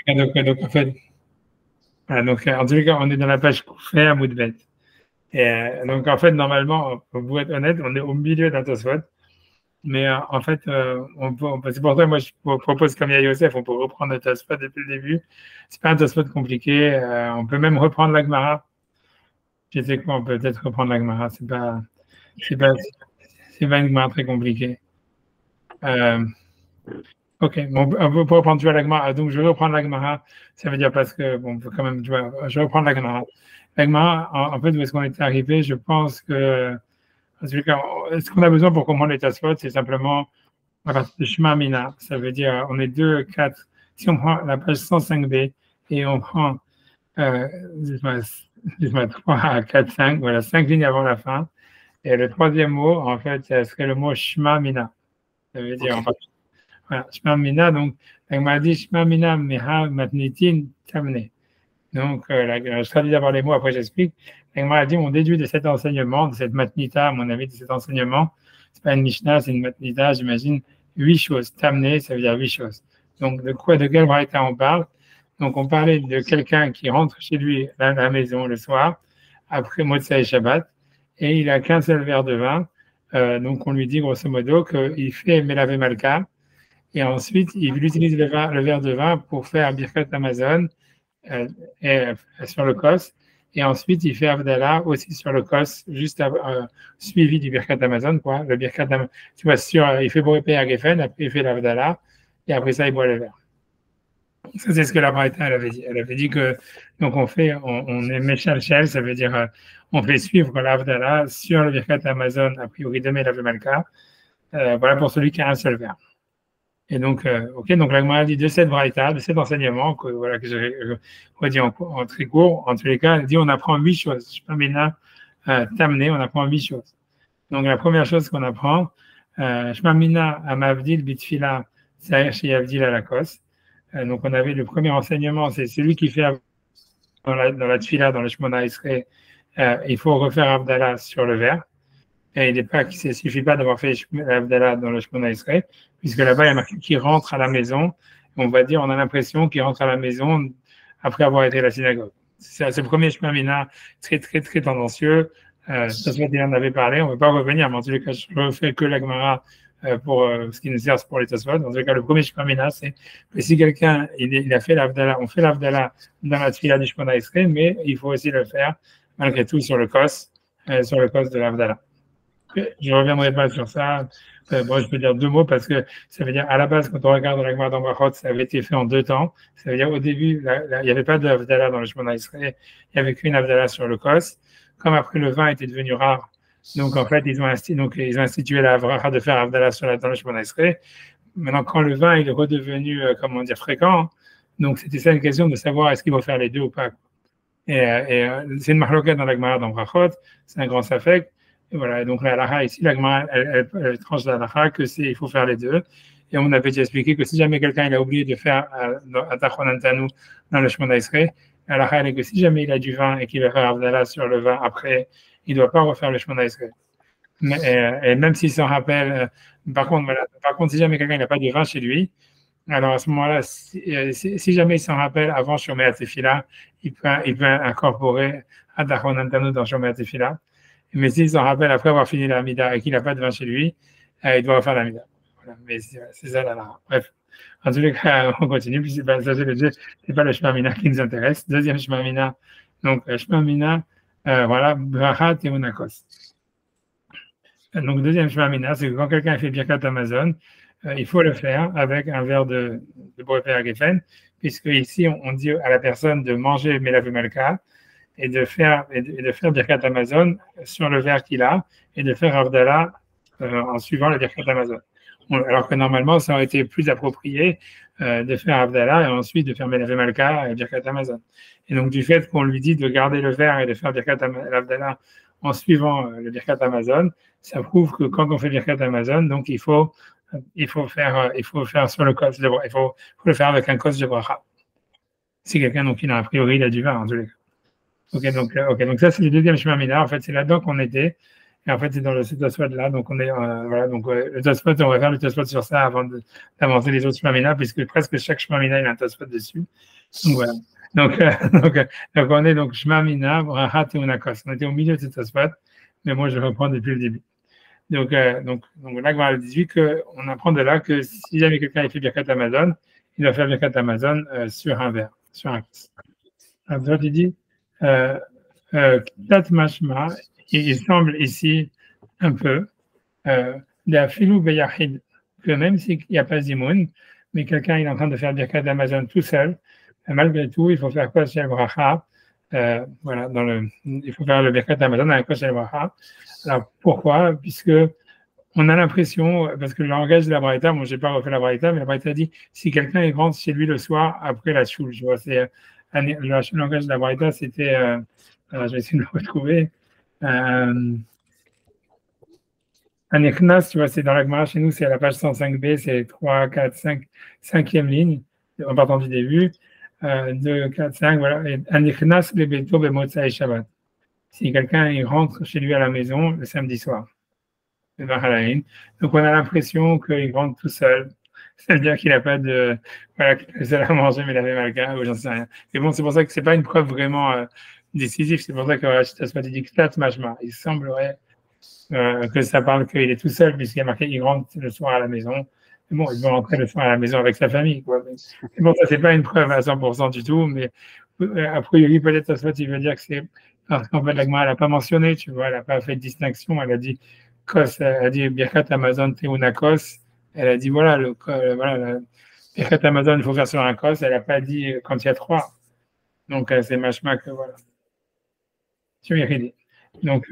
Donc, en fait, voilà, donc, en tous les cas, on est dans la page Koufé à Moudbet. Et donc, en fait, normalement, pour être honnête, on est au milieu d'un Tosfot. Mais en fait, c'est pour ça que moi, je propose comme il y a Yosef, on peut reprendre le Tosfot depuis le début. C'est pas un Tosfot compliqué. On peut même reprendre la Gemara. Je sais quoi, on peut peut-être reprendre la Gemara. C'est pas, c'est pas une Gemara très compliquée. Euh, Ok, bon, on peut reprendre, tu vois, la Gemara. Donc, je vais reprendre la Gemara. Ça veut dire parce que, bon, on peut quand même, tu vois, je vais reprendre la Gemara. La Gemara, en fait, où est-ce qu'on était arrivé? Je pense que, en tout cas, ce qu'on a besoin pour comprendre les Tosfot, c'est simplement à partir de Shema Mina. Ça veut dire, on est 2, 4. Si on prend la page 105b et on prend, euh, dites-moi, dites-moi 3, 4, 5, voilà, 5 lignes avant la fin. Et le troisième mot, en fait, ce serait le mot Shema Mina. Ça veut dire, Ok. voilà, Shema Mina, donc, elle m'a dit Shema Mina Meha Matnitin Tamne. Donc, je traduis d'abord les mots, après j'explique. Elle m'a dit on déduit de cet enseignement, de cette matnita, à mon avis, de cet enseignement, c'est pas une Mishnah, c'est une matnita, j'imagine, 8 choses. Tamne, ça veut dire 8 choses. Donc, de quel braïta on parle? Donc, on parlait de quelqu'un qui rentre chez lui à la maison le soir, après Motsai et Shabbat, et il a qu'un seul verre de vin. Donc, on lui dit grosso modo qu'il fait Melave Malka, et ensuite, il utilise le verre de vin pour faire Birkat Amazon euh, sur le Kos. Et ensuite, il fait Avdallah aussi sur le Kos, juste suivi du Birkat Amazon. Quoi. Le Birkat Amazon, tu vois, il fait Borépé à Geffen, après il fait l'Avdallah, et après ça, il boit le verre. Ça, c'est ce que la Braïta, elle avait dit. Elle avait dit que, donc, on est Meshal Shel, ça veut dire, on fait suivre l'Avdallah sur le Birkat Amazon, a priori, de Melav Malka, voilà pour celui qui a un seul verre. Et donc, ok, donc la Gemara dit de cette braïta, de cet enseignement que voilà que j'ai redit en très court, en tous les cas, elle dit on apprend 8 choses. Je sais pas, Ména, Tamné, on apprend 8 choses. Donc la première chose qu'on apprend, Shmamina Amavdil Bitfila Saher chez Avdil Alakos. Donc on avait le premier enseignement, c'est celui qui fait dans la Tfila, dans le Shmona Esrei, il faut refaire Avdallah sur le verre. Et il ne suffit pas d'avoir fait l'Avdallah dans le Shemona Israël, puisque là-bas, il y a marqué qu'il rentre à la maison. On va dire, on a l'impression qu'il rentre à la maison après avoir été à la synagogue. C'est le premier Shemamina très, très, très tendancieux. Ça, il en avait parlé. On ne va pas revenir, mais en tous les cas, je ne refais que la Gemara pour ce qui nous sert pour les Tosfot. En tous les cas, le premier Shemamina, c'est que si quelqu'un il a fait l'Avdallah, on fait l'Avdallah dans la Tfila du Shemona Israël, mais il faut aussi le faire malgré tout sur le Kos de l'Avdallah. Je ne reviendrai pas sur ça. Bon, je peux dire 2 mots parce que ça veut dire, à la base, quand on regarde la Gemara d'Ambrachot, ça avait été fait en 2 temps. Ça veut dire, au début, il n'y avait pas d'Avdallah dans le Shemona Israël, il n'y avait qu'une Avdallah sur le Kos. Comme après le vin était devenu rare, donc en fait, ils ont institué la Avracha de faire Avdallah dans le Shemona Israël. Maintenant, quand le vin il est redevenu, comment dire, fréquent, donc c'était ça une question de savoir est-ce qu'il faut faire les deux ou pas. C'est une mahloket dans la Gemara d'Ambrachot, c'est un grand safek. Et voilà, et donc la halakha ici, la Gemara, elle tranche la halakha il faut faire les deux. Et on avait déjà expliqué que si jamais quelqu'un il a oublié de faire Atachon Antanu dans le Shemona Esrei, la halakha elle est que si jamais il a du vin et qu'il va faire Avdallah sur le vin après, il ne doit pas refaire le Shemona Esrei. Et même s'il s'en rappelle, par contre, si jamais quelqu'un n'a pas de vin chez lui, alors à ce moment-là, si jamais il s'en rappelle avant Shomer Tefila, il peut incorporer Atachon Antanu dans Shomer Tefila. Mais s'il s'en rappelle après avoir fini l'Amida et qu'il n'a pas de vin chez lui, il doit refaire l'Amida. Voilà. Mais c'est ça là. Bref. En tous les cas, on continue. Puis c'est pas le Shemamina qui nous intéresse. Deuxième Shemamina. Donc, Shemamina, voilà, Bracha Teunakos. Donc, deuxième Shemamina, c'est que quand quelqu'un fait Birkat Amazon, il faut le faire avec un verre de Borépé à Geffen, puisque ici, on dit à la personne de manger Melavé Malka, et de faire Birkat Amazon sur le verre qu'il a et de faire Avdallah en suivant le Birkat Amazon. Alors que normalement, ça aurait été plus approprié de faire Avdallah et ensuite de faire Melavé Malka et Birkat Amazon. Et donc, du fait qu'on lui dit de garder le verre et de faire Birkat Avdallah en suivant le Birkat Amazon, ça prouve que quand on fait Birkat Amazon, donc il faut faire sur le kos de bracha. Il faut le faire avec un kos de bracha. Si quelqu'un, donc, il a a priori, il a du vin en tous les cas. Ok, donc ça, c'est le deuxième Shema Mina. En fait, c'est là-dedans qu'on était. Et en fait, c'est dans ce Tosfot-là. Donc, on est, voilà. Donc, le Tosfot, on va faire le Tosfot sur ça avant d'avancer les autres Shmamina, puisque presque chaque Shmamina, il a un Tosfot dessus. Donc, voilà. Donc, on est donc Shmamina, Bracha, Teunakos. On était au milieu de ce Tosfot, mais moi, je reprends depuis le début. Donc là, Gemara 18, on apprend de là que si jamais quelqu'un fait Birkat Amazon, il doit faire Birkat Amazon sur un verre, sur un kos. Alors, il dit, Kitat Mashma, il semble ici un peu, la Filou Beyachid, que même s'il n'y a pas Zimoun, mais quelqu'un il est en train de faire Birkat Amazon tout seul, malgré tout, il faut faire quoi chez Bracha, voilà, il faut faire le Birkat Amazon dans un kos chez Bracha. Alors pourquoi? Puisque on a l'impression, parce que le langage de la Braïta, moi je n'ai pas refait la Braïta, mais la Braïta dit si quelqu'un rentre chez lui le soir après la choule, je vois, c'est le langage de la Braïta, c'était, alors je vais essayer de le retrouver. Anechnas, tu vois, c'est dans la Gemara chez nous, c'est à la page 105b, c'est 3, 4, 5, 5e ligne, en partant du début, 2, 4, 5, voilà. Anechnas le beto bemotza et Shabbat. Si quelqu'un il rentre chez lui à la maison le samedi soir. Donc on a l'impression qu'il rentre tout seul. C'est-à-dire qu'il n'a pas de. Voilà, qu'il est seul à manger, mais il avait malga, ou j'en sais rien. Mais bon, c'est pour ça que ce n'est pas une preuve vraiment décisive. C'est pour ça que il semblerait que ça parle qu'il est tout seul, puisqu'il y a marqué qu'il rentre le soir à la maison. Mais bon, il doit rentrer le soir à la maison avec sa famille. Quoi. Mais bon, ça, c'est pas une preuve à 100% du tout, mais a priori, peut-être, il veut dire que c'est. Parce qu'en fait, la Gemara, elle n'a pas mentionné, tu vois, elle n'a pas fait de distinction. Elle a dit Kos, elle a dit Birkat Amazon Teunakos. Elle a dit voilà, voilà, Birkat Amazon, il faut faire sur un kos. Elle n'a pas dit quand il y a 3. Donc, c'est machma que voilà. Tu m'as dit. Donc,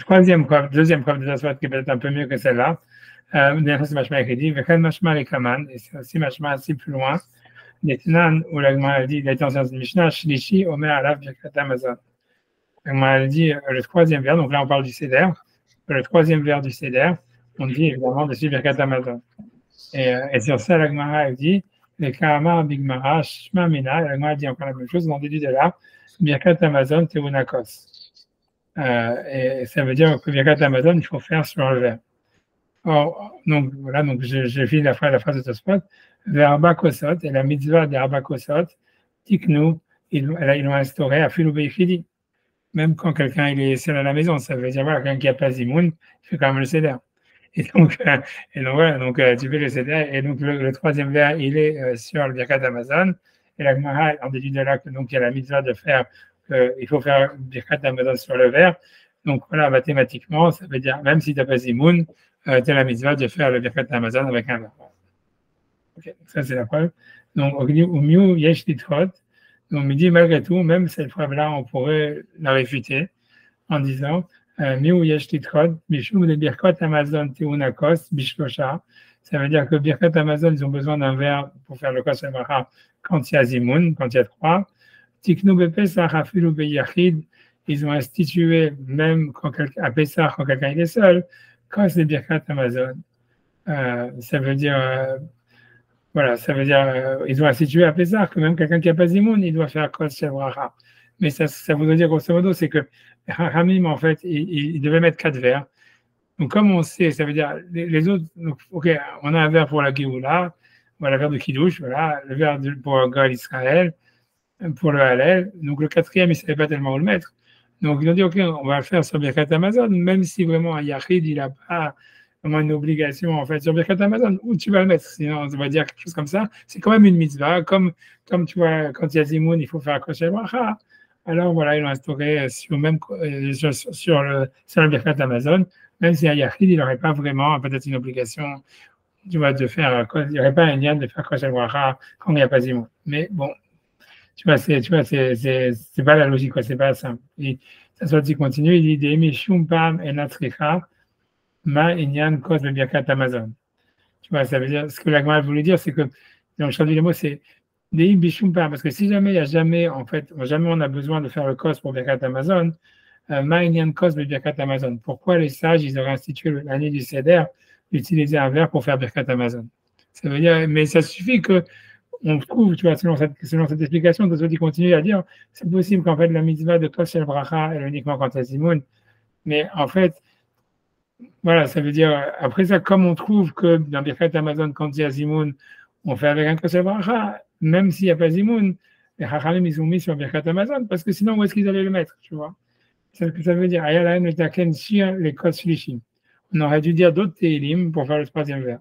deuxième preuve de la Tosfot qui est peut-être un peu mieux que celle-là. C'est machma écrit, Vechel machma les kaman, et c'est aussi machma assez plus loin. Netnan, où la Gemara dit, il a été en science de Mishnah, Shlishi, Omer Alav, Birkat Amazon. La Gemara dit le troisième vers, donc là on parle du Seder. Le troisième vers du Seder, on dit évidemment dessus Birkat Amazon. Et sur ça, la Gemara dit, les Karamar Bigmara, Shma Mina, la Gemara dit encore la même chose, on déduit de là, Birkat Amazon Teunakos. Et ça veut dire que Birkat Amazon, il faut faire sur le verre. Or, donc voilà, donc j'ai fini la phrase de Tosfot, Verba Kosot, et la mitzvah des Arba Kosot, Tiknu, ils l'ont instauré à Filou Beichidi. Même quand quelqu'un il est seul à la maison, ça veut dire voilà, quelqu'un qui n'a pas Zimoun, il fait quand même le Seder. Et donc voilà, donc tu fais le Seder, et donc le troisième vers, il est sur le Birkat Amazon, et la Gemara en déduit de là que donc il y a la mitzvah de faire, il faut faire Birkat Amazon sur le verre. Donc voilà, mathématiquement, ça veut dire même si tu n'as pas Zimoun, tu as la mitzvah de faire le Birkat Amazon avec un verre. Ok, ça c'est la preuve. Donc au mieux, yesh litrot. Donc, on me dit, malgré tout, même cette preuve-là, on pourrait la réfuter en disant, Miou yesh litrot, bishum de birkot Amazon teunakos, bishlosha. Ça veut dire que birkot Amazon, ils ont besoin d'un verre pour faire le kos al-bracha quand il y a zimoun, quand il y a 3. Tiknu bepesach afilu beyachid, ils ont institué, même à Pessah, quand quelqu'un est seul, kos de birkot Amazon. Ça veut dire. Voilà, ça veut dire, ils ont institué à Pessah que même quelqu'un qui n'a pas Zimoun, il doit faire Kos Shel Bracha. Mais ça voudrait dire, grosso modo, c'est que Hamim, en fait, il devait mettre 4 verres. Donc, comme on sait, ça veut dire, les autres, donc, ok, on a un verre pour la Géoula, voilà, le verre de Kiddush, voilà, le verre pour Gal Israël, pour le Hallel. Donc, le quatrième, il ne savait pas tellement où le mettre. Donc, ils ont dit, ok, on va le faire sur Birkat Amazon, même si vraiment un Yachid, il n'a pas vraiment une obligation en fait sur Birkat Amazon, où tu vas le mettre, sinon on va dire quelque chose comme ça, c'est quand même une mitzvah, comme tu vois, quand il y a Zimoun, il faut faire Kos Shel Bracha. Alors voilà, ils l'ont instauré sur le Birkat Amazon, même si un Yachid, il n'aurait pas vraiment peut-être une obligation, tu vois, de faire, il n'y aurait pas un lien de faire Kos Shel Bracha quand il n'y a pas Zimoun. Mais bon, tu vois, c'est pas la logique, quoi, c'est pas simple. Et ça soit il continue, il dit des Mishum Pam et Natricha, Ma Inyan cause le Birkat Amazon. Tu vois, ça veut dire, ce que la Gemara voulait dire, c'est que, donc je traduis les mots, c'est des Bishumpa, parce que si jamais il n'y a jamais, en fait, jamais on a besoin de faire le cause pour Birkat Amazon, Ma Inyan cause le Birkat Amazon. Pourquoi les sages, ils auraient institué l'année du Seder d'utiliser un verre pour faire Birkat Amazon? Ça veut dire, mais ça suffit que, on trouve, tu vois, selon cette explication, que ceux qui continuent à dire, c'est possible qu'en fait, la mitzvah de Kos Shel Bracha, elle est uniquement quand il y a Zimoun, mais en fait, Voilà, ça veut dire, après ça, comme on trouve que dans Birkat Amazon, quand il y a Zimoun, on fait avec un Kosher Bracha, même s'il n'y a pas Zimoun, les Chachamim, ils ont mis sur Birkat Amazon, parce que sinon, où est-ce qu'ils allaient le mettre, tu vois? C'est ce que ça veut dire. Ayalahem et Taken Shir, les Kos Lishim. On aurait dû dire d'autres Télim pour faire le troisième vers.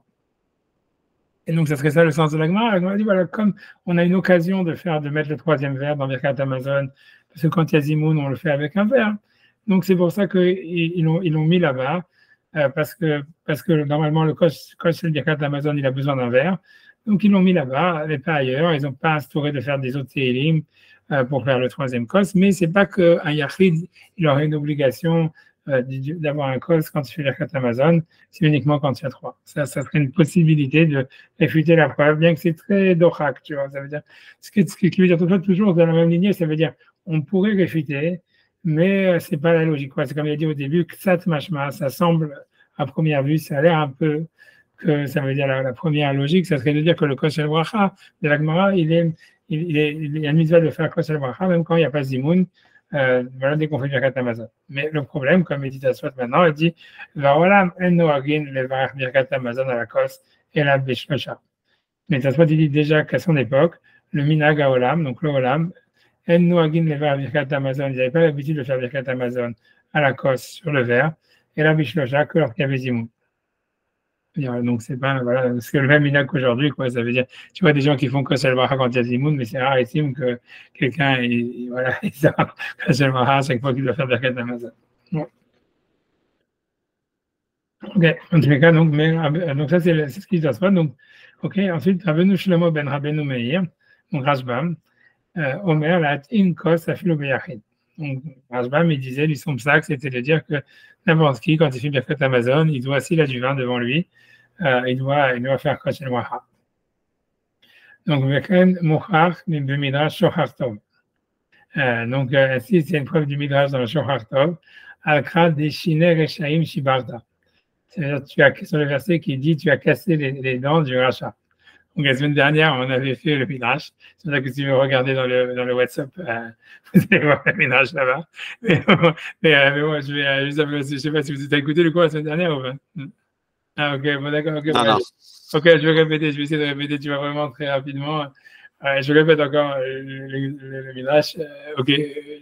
Et donc, ça serait ça le sens de l'Agmara. L'Agmara dit, voilà, comme on a une occasion de mettre le troisième vers dans Birkat Amazon, parce que quand il y a Zimoun, on le fait avec un vers. Donc, c'est pour ça qu'ils l'ont mis là-bas, parce que normalement, le coach de Birkat Amazon, il a besoin d'un vers. Donc, ils l'ont mis là-bas, et pas ailleurs. Ils n'ont pas instauré de faire des autres Télim pour faire le troisième cos, mais c'est pas qu'un Yachid, il aurait une obligation d'avoir un cos quand il fait Birkat Amazon, c'est uniquement quand il y a trois. Ça serait une possibilité de réfuter la preuve, bien que c'est très dochak, tu vois. Ça veut dire, ce qui veut dire toujours dans la même lignée, ça veut dire, on pourrait réfuter, mais c'est pas la logique, quoi. C'est comme il a dit au début, ksat mashma, ça semble, à première vue, ça a l'air un peu que ça veut dire la première logique, ça serait de dire que le kos el bracha de la Gemara, il y a une mitzvah de faire kos el bracha, même quand il n'y a pas zimoun, voilà, dès qu'on fait Birkat Amazon. Mais le problème, comme il dit Tasfot maintenant, il dit Vaolam en noagin levarach Birkat Amazon à la kos et la bishlocha. Mais Tasfot, il dit déjà qu'à son époque, le minag haolam, donc le olam, en noagin levarach Birkat Amazon, ils n'avaient pas l'habitude de faire Birkat Amazon à la kos sur le verre, et la bishlocha que lorsqu'il y avait zimoun. Donc, c'est pas, voilà, c'est le même minag qu'aujourd'hui, quoi. Ça veut dire, tu vois des gens qui font Kosher Bracha quand il y a Zimoun, mais c'est rarissime que quelqu'un, voilà, il sort Kosher Bracha à chaque fois qu'il doit faire Birkat Amazon. Bon. Ok, en tous les cas, donc ça, c'est ce qui se passe. Donc, ok, ensuite, Rabbeinu Shlomo ben Rabbeinu Meir, donc Rashbam, Omer, la in kos afilo beyachid. Donc, Rashbam, il disait, lui, son psaque, c'était de dire que n'importe qui, quand il fait Birkat Amazon, il doit, s'il a du vin devant lui, il doit faire Kosher Bracha. Donc, Veken Mouchach, Midrash Shochar Tov. Donc, si c'est une preuve du Midrash dans le Shochar Tov, Al-Kra Deshine Reshaim Shibarda. C'est-à-dire, sur le verset qui dit tu as cassé les dents du rachat. Donc, la semaine dernière, on avait fait le Midrash. C'est pour ça que si vous regardez dans le WhatsApp, vous allez voir le Midrash là-bas. Mais bon, je ne sais pas si vous avez écouté le cours la semaine dernière ou pas. Ah, ok, bon, d'accord. Okay, non, non. Ok, je vais répéter, je vais essayer de répéter, tu vas vraiment très rapidement. Je répète encore le Midrash. Ok,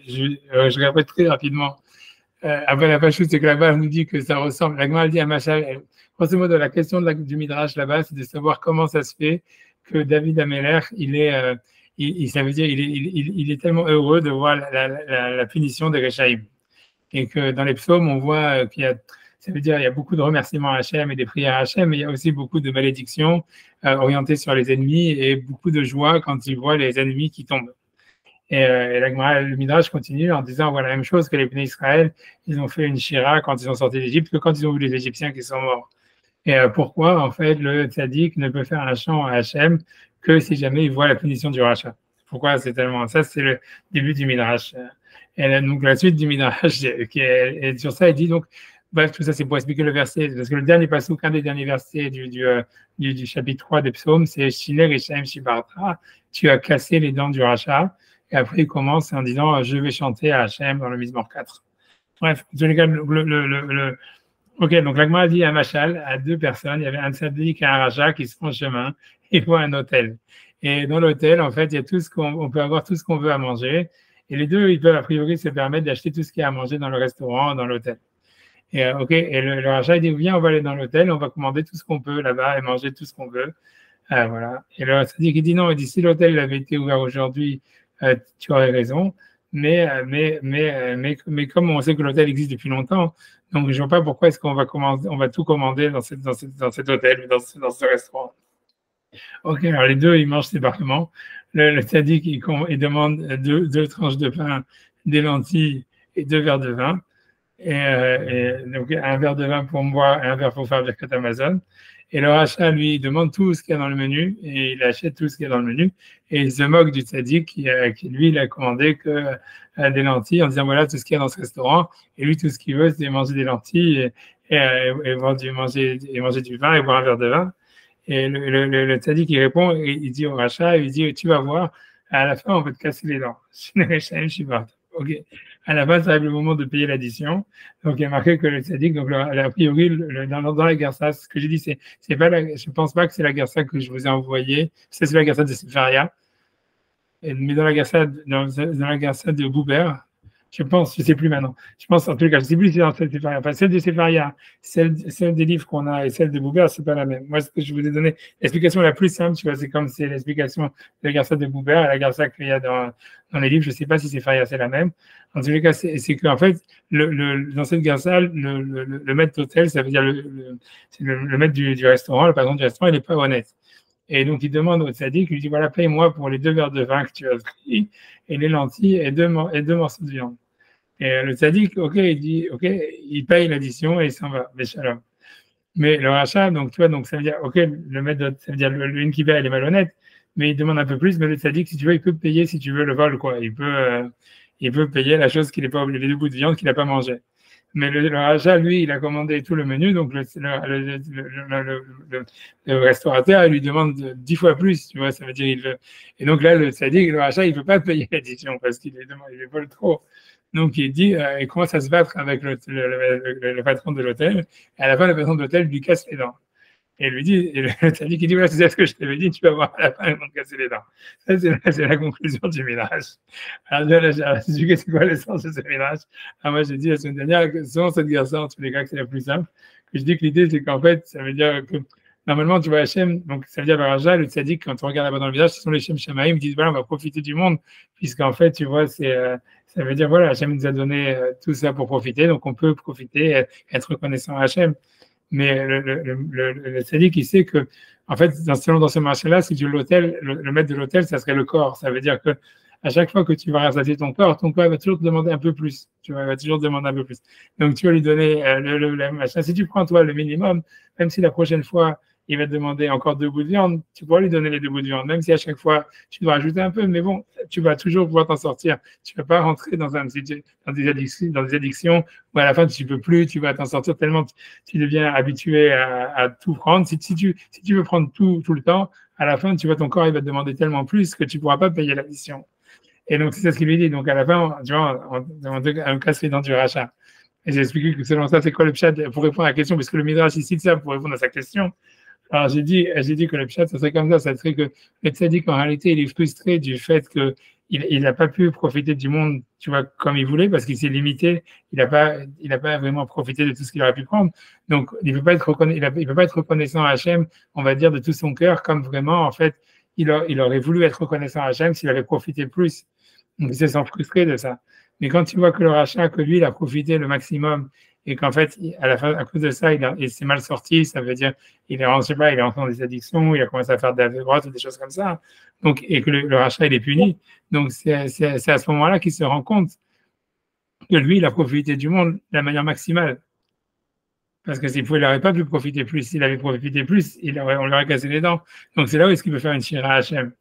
je répète très rapidement. Après, la chose, c'est que là-bas, on nous dit que ça ressemble. La Gemara dit à Machal, grosso modo, la question du Midrash là-bas, c'est de savoir comment ça se fait que David Améler, ça veut dire, il est tellement heureux de voir la punition des Réchaïm. Et que dans les psaumes, on voit qu'il y a. Ça veut dire qu'il y a beaucoup de remerciements à Hachem et des prières à Hachem, mais il y a aussi beaucoup de malédictions orientées sur les ennemis et beaucoup de joie quand ils voient les ennemis qui tombent. Et le Midrash continue en disant voilà la même chose que les Bnei Israël, ils ont fait une shira quand ils sont sortis d'Égypte que quand ils ont vu les Égyptiens qui sont morts. Et pourquoi en fait le tzaddik ne peut faire un chant à Hachem que si jamais il voit la punition du rachat. Pourquoi c'est tellement ça, c'est le début du Midrash. Et donc la suite du Midrash, et sur ça, il dit donc bref, tout ça, c'est pour expliquer le verset, parce que le dernier passage, un des derniers versets du chapitre 3 des psaumes, c'est Shiner et Shem Shibarta, tu as cassé les dents du rachat. Et après, il commence en disant je vais chanter à Hachem dans le Mizmor 4. Bref, ok, donc l'Agma dit à Machal, à deux personnes, il y avait un tzaddik et un rachat qui se font chemin, ils voient un hôtel. Et dans l'hôtel, en fait, il y a tout ce on peut avoir tout ce qu'on veut à manger. Et les deux, ils peuvent a priori se permettre d'acheter tout ce qu'il y a à manger dans le restaurant, dans l'hôtel. Et le rachat il dit viens, on va aller dans l'hôtel, on va commander tout ce qu'on peut là-bas et manger tout ce qu'on veut. Voilà. Et le tzaddik il dit non, il dit si l'hôtel avait été ouvert aujourd'hui, tu aurais raison. Mais comme on sait que l'hôtel existe depuis longtemps, donc je ne vois pas pourquoi est-ce qu'on va tout commander dans cet hôtel, dans ce restaurant. Ok, alors les deux, ils mangent séparément. Le tzaddik, il demande deux tranches de pain, des lentilles et 2 verres de vin. Et donc un verre de vin pour moi et un verre pour faire Birkat Amazon. Et le rachat, lui, il demande tout ce qu'il y a dans le menu et il achète tout ce qu'il y a dans le menu. Et il se moque du tzaddik qui lui, il a commandé que des lentilles en disant voilà tout ce qu'il y a dans ce restaurant. Et lui, tout ce qu'il veut, c'est manger des lentilles et manger du vin et boire un verre de vin. Et le tzaddik, il répond, il dit au rachat, il dit tu vas voir, à la fin, on va te casser les dents. ok. À la fin, ça arrive le moment de payer l'addition. Donc, il y a marqué que le tzaddik, donc, a priori, dans la Gersa, ce que j'ai dit, c'est pas je pense pas que c'est la Gersa que je vous ai envoyée. C'est la Gersa de Sefaria. Mais dans la Gersa, dans la Gersa de Goubert, je pense, je sais plus maintenant. Je pense, en tout cas, je sais plus si c'est dans celle de Sefaria. Enfin, celle de Sefaria, celle des livres qu'on a et celle de Goubert, c'est pas la même. Moi, ce que je vous ai donné, l'explication la plus simple, tu vois, c'est comme c'est l'explication de la Gersa de Goubert et la Gersa qu'il y a dans les livres. Je sais pas si Sefaria, c'est la même. En tous les cas, c'est qu'en fait, dans cette Gersa, le maître d'hôtel, ça veut dire le maître du restaurant, le patron du restaurant, il n'est pas honnête. Et donc, il demande au tzaddik, il lui dit, voilà, paye-moi pour les 2 verres de vin que tu as pris, et les lentilles, et deux morceaux de viande. Et le tzaddik, ok, il dit, ok, il paye l'addition et il s'en va, Béchalom. Mais le rachat, donc, tu vois, donc ça veut dire, ok, le maître, ça veut dire, le Nkiba, il est malhonnête, mais il demande un peu plus, mais le tzaddik, si tu veux, il peut payer, si tu veux, le vol, quoi. Il peut payer la chose qu'il n'est pas obligé, les 2 bouts de viande qu'il n'a pas mangé. Mais le rachat, lui, il a commandé tout le menu, donc le restaurateur, il lui demande 10 fois plus, tu vois, ça veut dire, il veut. Et donc là, ça dit que le rachat, il ne peut pas payer l'addition parce qu'il il vole trop. Donc il dit, il commence à se battre avec le patron de l'hôtel, et à la fin, le patron de l'hôtel lui casse les dents. Et lui dit, et le tzaddik, il dit, voilà, c'est ce que je t'avais dit, tu vas voir à la fin, ils vont te casser les dents. Ça, c'est la conclusion du Midrash. Alors, j'ai dit, c'est quoi le sens de ce Midrash? Alors, moi, j'ai dit la semaine dernière que selon cette garçon, en tous les cas, que c'est la plus simple, que je dis que l'idée, c'est qu'en fait, ça veut dire que, normalement, tu vois Hachem, donc ça veut dire Baraja, le tzaddik, quand on regarde là-bas dans le village, ce sont les Shem Shamaïm, qui disent, voilà, on va profiter du monde, puisqu'en fait, tu vois, ça veut dire, voilà, Hachem nous a donné tout ça pour profiter, donc on peut profiter, être reconnaissant à Hachem. Mais le tzaddik, il sait que, en fait, dans ce marché-là, si tu l'hôtel, le maître de l'hôtel, ça serait le corps. Ça veut dire que à chaque fois que tu vas rassasier ton corps va toujours te demander un peu plus. Tu vois, il va toujours te demander un peu plus. Donc, tu vas lui donner le machin. Si tu prends, toi, le minimum, même si la prochaine fois, il va te demander encore 2 bouts de viande, tu pourras lui donner les 2 bouts de viande, même si à chaque fois, tu dois rajouter un peu. Mais bon, tu vas toujours pouvoir t'en sortir. Tu ne vas pas rentrer dans des addictions où à la fin, tu ne peux plus, tu vas t'en sortir tellement tu deviens habitué à tout prendre. Si tu veux prendre tout le temps, à la fin, tu vois, ton corps, il va te demander tellement plus que tu ne pourras pas payer l'addition. Et donc, c'est ce qu'il lui dit. Donc, à la fin, tu vois, on casse les dents du rachat. Et j'ai expliqué que selon ça, c'est quoi le pshat pour répondre à la question, parce que le Midrash, il cite ça pour répondre à sa question. Alors, j'ai dit que le pshat, ça serait comme ça serait que le tzaddik, en réalité, il est frustré du fait qu'il n'a pas pu profiter du monde, tu vois, comme il voulait, parce qu'il s'est limité, il n'a pas vraiment profité de tout ce qu'il aurait pu prendre. Donc, il ne peut pas être reconnaissant à Hachem, on va dire, de tout son cœur, comme vraiment, en fait, il aurait voulu être reconnaissant à Hachem s'il avait profité plus. Donc, il se sent frustré de ça. Mais quand tu vois que le rachat, que lui, il a profité le maximum et qu'en fait, à la fin, à cause de ça, il s'est mal sorti, ça veut dire, je sais pas, il est rentré dans des addictions, il a commencé à faire de la droite ou des choses comme ça. Donc, et que le rachat, il est puni. Donc, c'est à ce moment-là qu'il se rend compte que lui, il a profité du monde de la manière maximale. Parce que s'il n'aurait pas pu profiter plus, s'il avait profité plus, on lui aurait cassé les dents. Donc, c'est là où est-ce qu'il peut faire une shira à Hachem.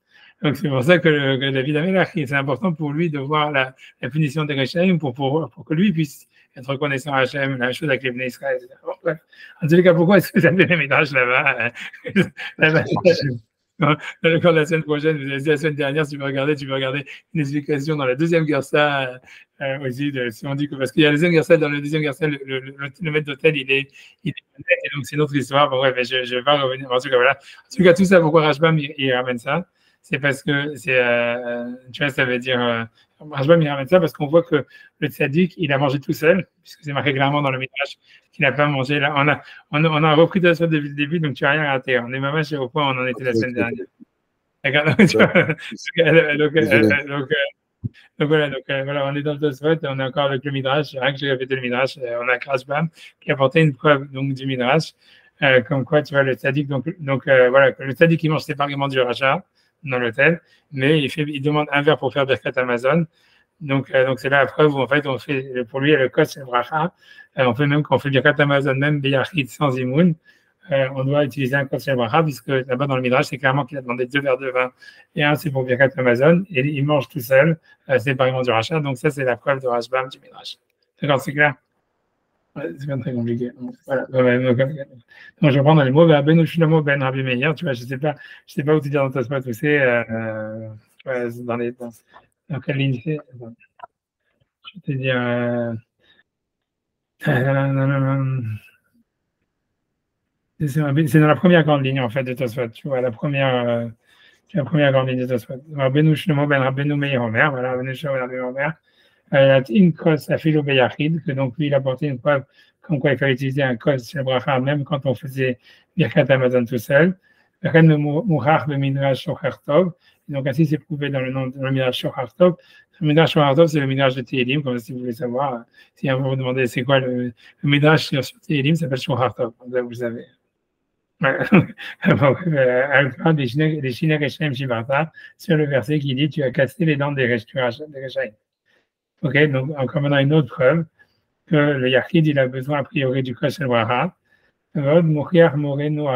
Donc, c'est pour ça que David Amelach, c'est important pour lui de voir la punition des Rechaim pour que lui puisse être reconnaissant à Hachem, la même chose avec les Bnei Israël. Bon, bref. En tous les cas, pourquoi est-ce que ça fait les ménages là-bas? Dans le cours de la semaine prochaine, vous avez dit la semaine dernière, si tu veux regarder une explication dans la deuxième Gersa aussi, si on dit que, parce qu'il y a la deuxième Gersa, dans le deuxième Gersa, le maître d'hôtel, il est honnête, et donc c'est notre histoire. Bon, bref, je ne vais pas revenir. En tout cas, voilà. En tout cas, tout ça, pourquoi Rashbam, il ramène ça? C'est parce que tu vois, ça veut dire, Rashbam, il ramène ça parce qu'on voit que le tzaddik, il a mangé tout seul, puisque c'est marqué clairement dans le Midrash qu'il n'a pas mangé. Là, on a repris ta chose depuis le début, donc tu n'as rien raté. On est même au point où on en était la semaine dernière. D'accord. Donc voilà, on est dans le Tosfot, on est encore avec le Midrash, rien que j'ai répété le Midrash, on a Rashbam qui a apporté une preuve donc, du Midrash, comme quoi, tu vois, le tzaddik, voilà, le tzaddik qui mange séparément du rachat dans l'hôtel, mais il demande un verre pour faire Birkat Amazon. Donc c'est là la preuve où en fait on fait pour lui le kos c'est bracha. On fait même quand on fait Birkat Amazon, même Beyachid sans imoun, on doit utiliser un kos c'est bracha puisque là-bas dans le Midrash c'est clairement qu'il a demandé 2 verres de vin et un c'est pour Birkat Amazon et il mange tout seul séparément du rachat. Donc ça c'est la preuve de Rashbam du Midrash. D'accord, c'est clair. Ouais, c'est bien très compliqué. Voilà. Donc, je vais prendre les mots. Ben Ushlomo Ben Rabbi Meir. Tu vois, je sais pas où tu dis dans ta spot où c'est. Dans quelle ligne c'est. je vais te dire, c'est dans la première grande ligne, en fait, de Tosfot. Tu vois, la première grande ligne de Tosfot. Rabbeinu Shlomo ben Rabbeinu Meir Omer, voilà, Rabbeinu Shlomo ben Rabbeinu Omer, une cause à Philo Beyachid, que donc lui, il a porté une preuve comme quoi il fallait utiliser un cause chez le bracha, même quand on faisait Birkat Hamazon tout seul. Ren Mouchach be Midrash Shochar Tov. Donc ainsi, c'est prouvé dans le Midrash Shochar Tov. Le Midrash Shochar Tov, c'est le Midrash de Tehillim, comme si vous voulez savoir. Si vous vous demandez c'est quoi le Midrash sur Tehillim, ça s'appelle Shochar Tov, vous savez. Des Shinei Reshaim Shivarta, sur le verset qui dit tu as cassé les dents des Reshaim. Ok, donc encore maintenant une autre preuve que le Yachid il a besoin a priori du Kosher Bracha. Mourir Moreno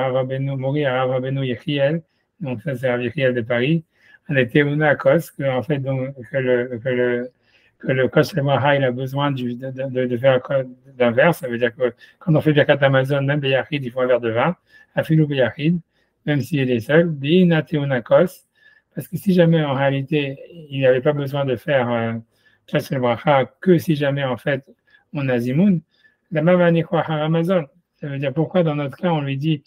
Mourir Rabbeinu Yechiel, donc ça c'est Yechiel de Paris. On était à cause que en fait donc que le Kosher Bracha il a besoin de faire d'un verre. Ça veut dire que quand on fait Birkat Hamazon, même le Yachid il faut un verre de vin. Afilou Yachid, même s'il est seul. Bina Teunakos, parce que si jamais en réalité il n'avait pas besoin de faire Kosher Bracha que si jamais en fait on a Zimoun, la Mavani Kwahar Amazon. Ça veut dire pourquoi dans notre cas on lui dit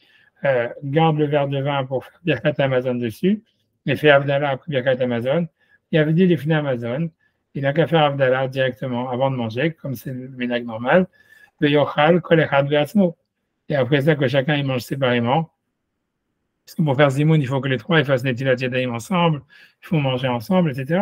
garde le verre de vin pour faire Birkat Hamazon dessus et fait Avdallah après Birkat Hamazon. Il avait dit les Fnei Amazon, il n'a qu'à faire Avdallah directement avant de manger, comme c'est le ménage normal. Le Yochal Kol Echad Ve'atzmo. Et après ça que chacun il mange séparément. Parce que pour faire Zimoun, il faut que les trois ils fassent Netilat Yadayim ensemble, il faut manger ensemble, etc.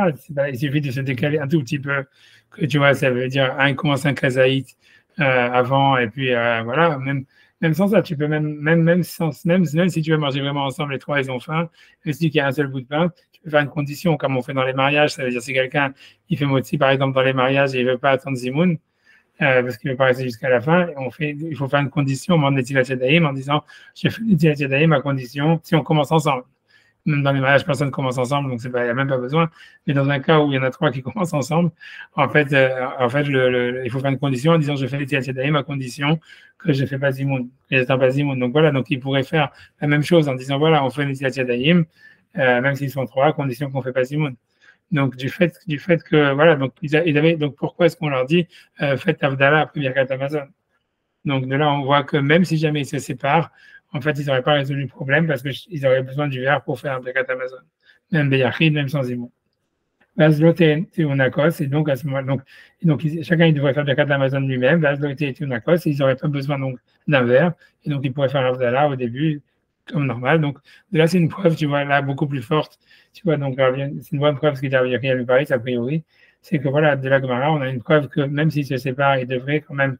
Il suffit de se décaler un tout petit peu, que tu vois, ça veut dire un commence un kazaït avant, et puis voilà, même sans ça, tu peux même si tu veux manger vraiment ensemble, les trois ils ont faim, même si il y a un seul bout de pain, tu peux faire une condition comme on fait dans les mariages, ça veut dire si quelqu'un il fait motzi par exemple dans les mariages et il veut pas attendre Zimoun, parce qu'il ne veut pas rester jusqu'à la fin. Il faut faire une condition au moment de Netilat Yadayim en disant je fais Netilat Yadayim à condition si on commence ensemble. Même dans les mariages, personne ne commence ensemble, donc il n'y a même pas besoin. Mais dans un cas où il y en a trois qui commencent ensemble, en fait il faut faire une condition en disant je fais Netilat Yadayim à condition que je ne fais pas Zimoun, que je n'attends pas Zimoun. Donc voilà, donc il pourrait faire la même chose en disant voilà, on fait Netilat Yadayim, même s'ils sont trois, à condition qu'on ne fait pas Zimoun. Donc du fait que voilà, donc donc pourquoi est-ce qu'on leur dit faites Avdallah après Birkat Hamazon? Donc de là on voit que même si jamais ils se séparent, en fait ils n'auraient pas résolu le problème parce qu'ils auraient besoin du verre pour faire un Birkat Hamazon, même Beyachid, même sans Zimoun. Vazlo Teunakos, et donc à ce moment donc chacun il devrait faire Birkat Hamazon lui-même. Vazlo Teunakos, ils n'auraient pas besoin donc d'un verre, et donc ils pourraient faire Avdallah au début comme normal. Donc de là c'est une preuve, tu vois, là beaucoup plus forte. Tu vois, donc c'est une bonne preuve ce qu'il a vu Paris, a priori, c'est que voilà, de la Gemara, on a une preuve que même s'ils se séparent, ils devraient quand même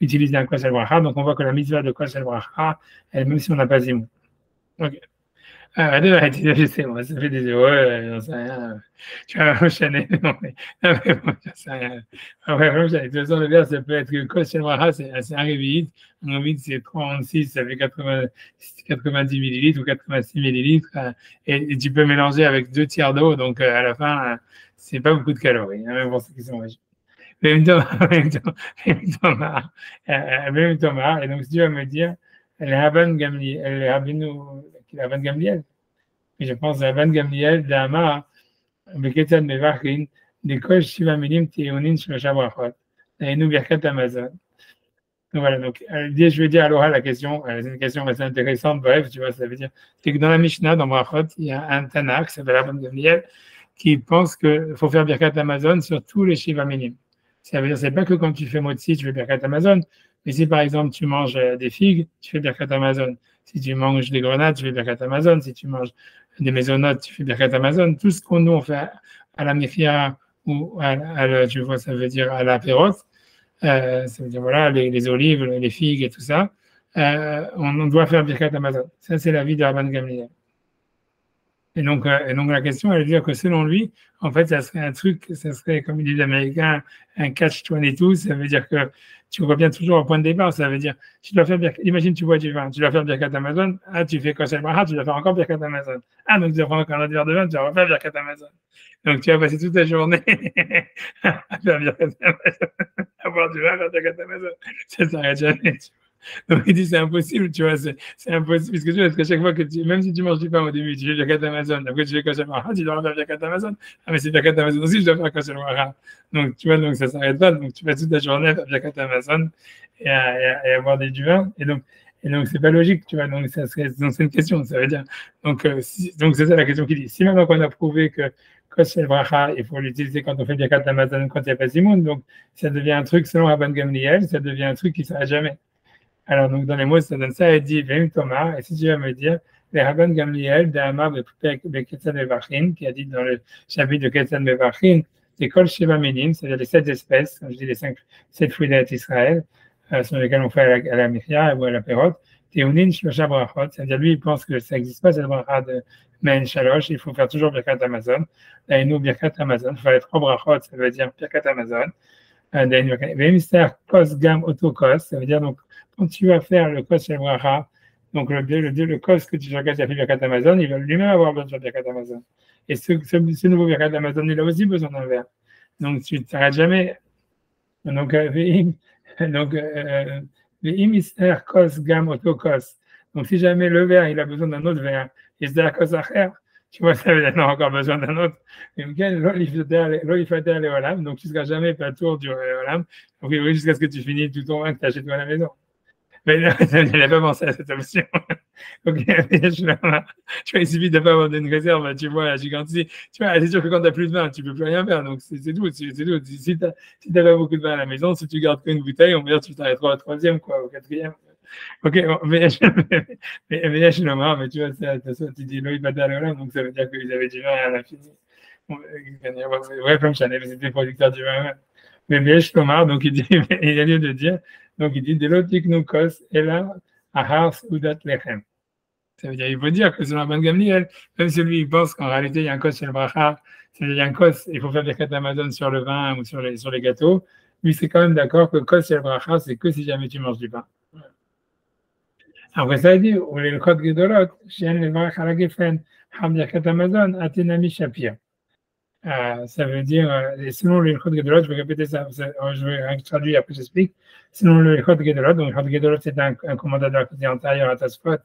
utiliser un Kos El Bracha. Donc on voit que la mitzvah de Kos El Bracha, même si on n'a pas Zimoun. Ok. Je sais, moi, ça fait des euros, j'en sais rien. Tu vas enchaîner. Non, mais bon, j'en sais rien. Après, de toute façon, le verre, ça peut être que Kos El Bracha, c'est un révite. Un révite, c'est 3,6, ça fait 90 millilitres ou 86 millilitres. Et tu peux mélanger avec 2 tiers d'eau. Donc, à la fin, c'est pas beaucoup de calories, hein, même pour ceux qui sont riches. Même Thomas. Et donc, si tu vas me dire, le Rabban Gamliel, et je pense à Rabban Gamliel d'Amar, Beketzad Mevachin, des Kol Shiva Milim Théonin Shlosha Brachot, et nous Birkat Hamazon. Donc voilà, donc je vais dire à l'oral la question, c'est une question assez intéressante, bref, tu vois, ça veut dire, c'est que dans la Mishnah, dans Brachot, il y a un Tanakh qui s'appelle Rabban Gamliel, qui pense qu'il faut faire Birkat Hamazon sur tous les Shiva Milim. Ça veut dire, c'est pas que quand tu fais motzi, tu fais Birkat Hamazon, mais si par exemple tu manges des figues, tu fais Birkat Hamazon. Si tu manges des grenades, tu fais Birkat Hamazon. Si tu manges des maisonnottes, tu fais Birkat Hamazon. Tout ce qu'on nous fait à la mechia ou tu vois, ça veut dire à la pérote, ça veut dire voilà, les olives, les figues et tout ça, on doit faire Birkat Hamazon. Ça, c'est l'avis de Rabban Gamliel. Et donc la question, elle veut dire que selon lui, en fait, ça serait un truc, ça serait, comme ils disent les Américains, un catch-22, ça veut dire que tu reviens toujours au point de départ, ça veut dire, tu dois faire, imagine, tu bois du vin, tu dois faire Birkat Hamazon, tu fais Kos El Bracha, tu dois faire encore Birkat Hamazon. Donc tu dois prendre encore un autre verre de vin, tu dois refaire Birkat Hamazon. Donc tu vas passer toute ta journée à faire Birkat Hamazon, à boire du vin, à faire Birkat Hamazon. Ça s'arrête jamais, tu vois. Donc il dit c'est impossible, tu vois, c'est impossible, parce que tu vois, parce qu'à chaque fois que même si tu manges du pain au début, tu fais Birkat Amazon, après tu fais Kosher Bracha, tu dois faire Birkat Amazon. Ah mais c'est Birkat Amazon aussi, je dois faire Kosher Bracha. Donc tu vois, donc ça s'arrête pas, donc tu passes toute la journée à faire Birkat Amazon et à boire du vin, et donc c'est pas logique, tu vois, donc donc c'est une question, ça veut dire. Donc donc c'est ça la question qu'il dit. Si maintenant qu'on a prouvé que Kosher Bracha, il faut l'utiliser quand on fait Birkat Amazon, quand il n'y a pas Simoun, donc ça devient un truc selon Rabban Gamliel, ça devient un truc qui ne sera jamais. Alors, donc, dans les mots, ça donne ça, elle dit, Vem Thomas, et si tu vas me dire, les Rabban Gamliel, d'Amar, de Ketzad Mevachin, qui a dit dans le chapitre de Ketzad Mevachin, c'est Kol Sheva Minim, c'est-à-dire les 7 espèces, je dis les 7 fruits d'Israël, sur lesquels on fait à la Michia ou à la Perot, Théonin Shlosha Brachot, c'est-à-dire lui, il pense que ça n'existe pas, cette bracha de Men Shalosh, il faut faire toujours Birkat Amazon. Là, nous, Birkat Amazon, il faut faire 3 brachot, ça veut dire Birkat Amazon. Vemistère Kos Gam Otokos, ça veut dire donc, quand tu vas faire le Kos Shel Bracha, donc le Kos que tu as fait Birkat Amazon, il va lui-même avoir besoin de Birkat Amazon. Et ce nouveau Birkat Amazon, il a aussi besoin d'un verre. Donc tu ne t'arrêtes jamais. Donc, Vemister Kos Gam Otokos. Donc si jamais le verre, il a besoin d'un autre verre, il se dit à Kos Acher, tu vois, ça veut dire qu'il a encore besoin d'un autre. Donc tu ne seras jamais pas tour du Olam, jusqu'à ce que tu finisses tout ton vin que tu as chez toi à la maison. Mais là, il n'a pas pensé à cette option. Donc, tu vois, il suffit de ne pas avoir une réserve, tu vois, gigantique. Tu vois, c'est sûr que quand tu n'as plus de vin, tu ne peux plus rien faire. Donc, c'est tout. Si tu n'as pas beaucoup de vin à la maison, si tu gardes qu'une bouteille, on va dire que tu t'arrêteras au troisième, quoi, au quatrième. Ok, bon, mais tu vois, tu dis Loïc Badalola, donc ça veut dire qu'ils avaient du vin à l'infini. Bref, comme Chanel, c'était producteur du vin. Mais Viesh Lomar, donc il dit, il a lieu de dire, donc il dit, de l'otik nukos, et là, ahar soudat lechem. Ça veut dire, il faut dire que selon la bonne Gamliel, même si lui, il pense qu'en réalité, il y a un kos chez le bracha, c'est-à-dire, il y a un kos, il faut faire des Birkat Amazon sur le vin ou sur les gâteaux, lui, c'est quand même d'accord que kos chez le bracha, c'est que si jamais tu manges du pain. Après ça, il dit, ou les Chod Gedolot, Shien le Varach Alagefen, Ham Birkat Amazon, Atenami Shapir. Ça veut dire, selon le Chod Gedolot, je vais répéter ça, je vais traduire, après j'explique. Selon le Chod Gedolot, donc le Chod Gedolot, c'est un commandant de la côté antérieure à Tasfot,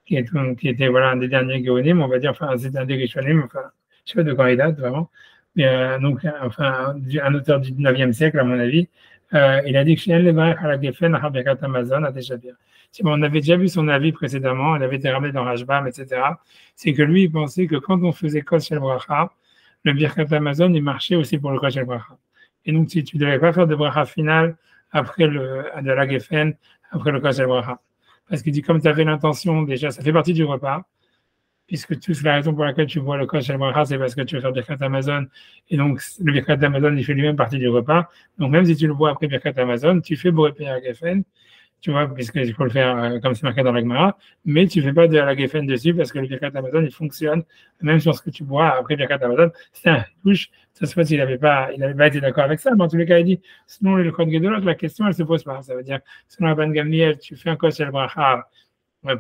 qui était voilà, un des derniers Géonim, on va dire, enfin, c'est un des Rishonim, enfin, je ne sais pas de quand il date, vraiment. Mais donc, enfin, un auteur du 9e siècle, à mon avis, il a dit que Shien le Varach Alagefen, Ham Birkat Amazon, Atenami Shapir. On avait déjà vu son avis précédemment, elle avait été ramenée dans Rashbam, etc. C'est que lui, il pensait que quand on faisait Kos Shel Bracha, le Birkat Amazon, il marchait aussi pour le Kos Shel Bracha. Et donc, si tu ne devais pas faire de Bracha finale après de la Geffen, après le Kos Shel Bracha. Parce qu'il dit, comme tu avais l'intention, déjà, ça fait partie du repas, puisque toute la raison pour laquelle tu bois le Kos Shel Bracha, c'est parce que tu veux faire Birkat Amazon. Et donc, le Birkat Amazon, il fait lui-même partie du repas. Donc, même si tu le bois après Birkat Amazon, tu fais Boré Père Geffen, tu vois, puisqu'il faut le faire comme c'est marqué dans la Gemara, mais tu ne fais pas de la Geffen dessus parce que le Birkat Amazon, il fonctionne même sur ce que tu bois après Birkat Amazon. C'est un touche, ça se passe s'il n'avait pas été d'accord avec ça, mais en tous les cas, il dit, selon le Chod Gedolot, la question, elle ne se pose pas. Ça veut dire, selon la Ban Gamliel, tu fais un Kos Shel Bracha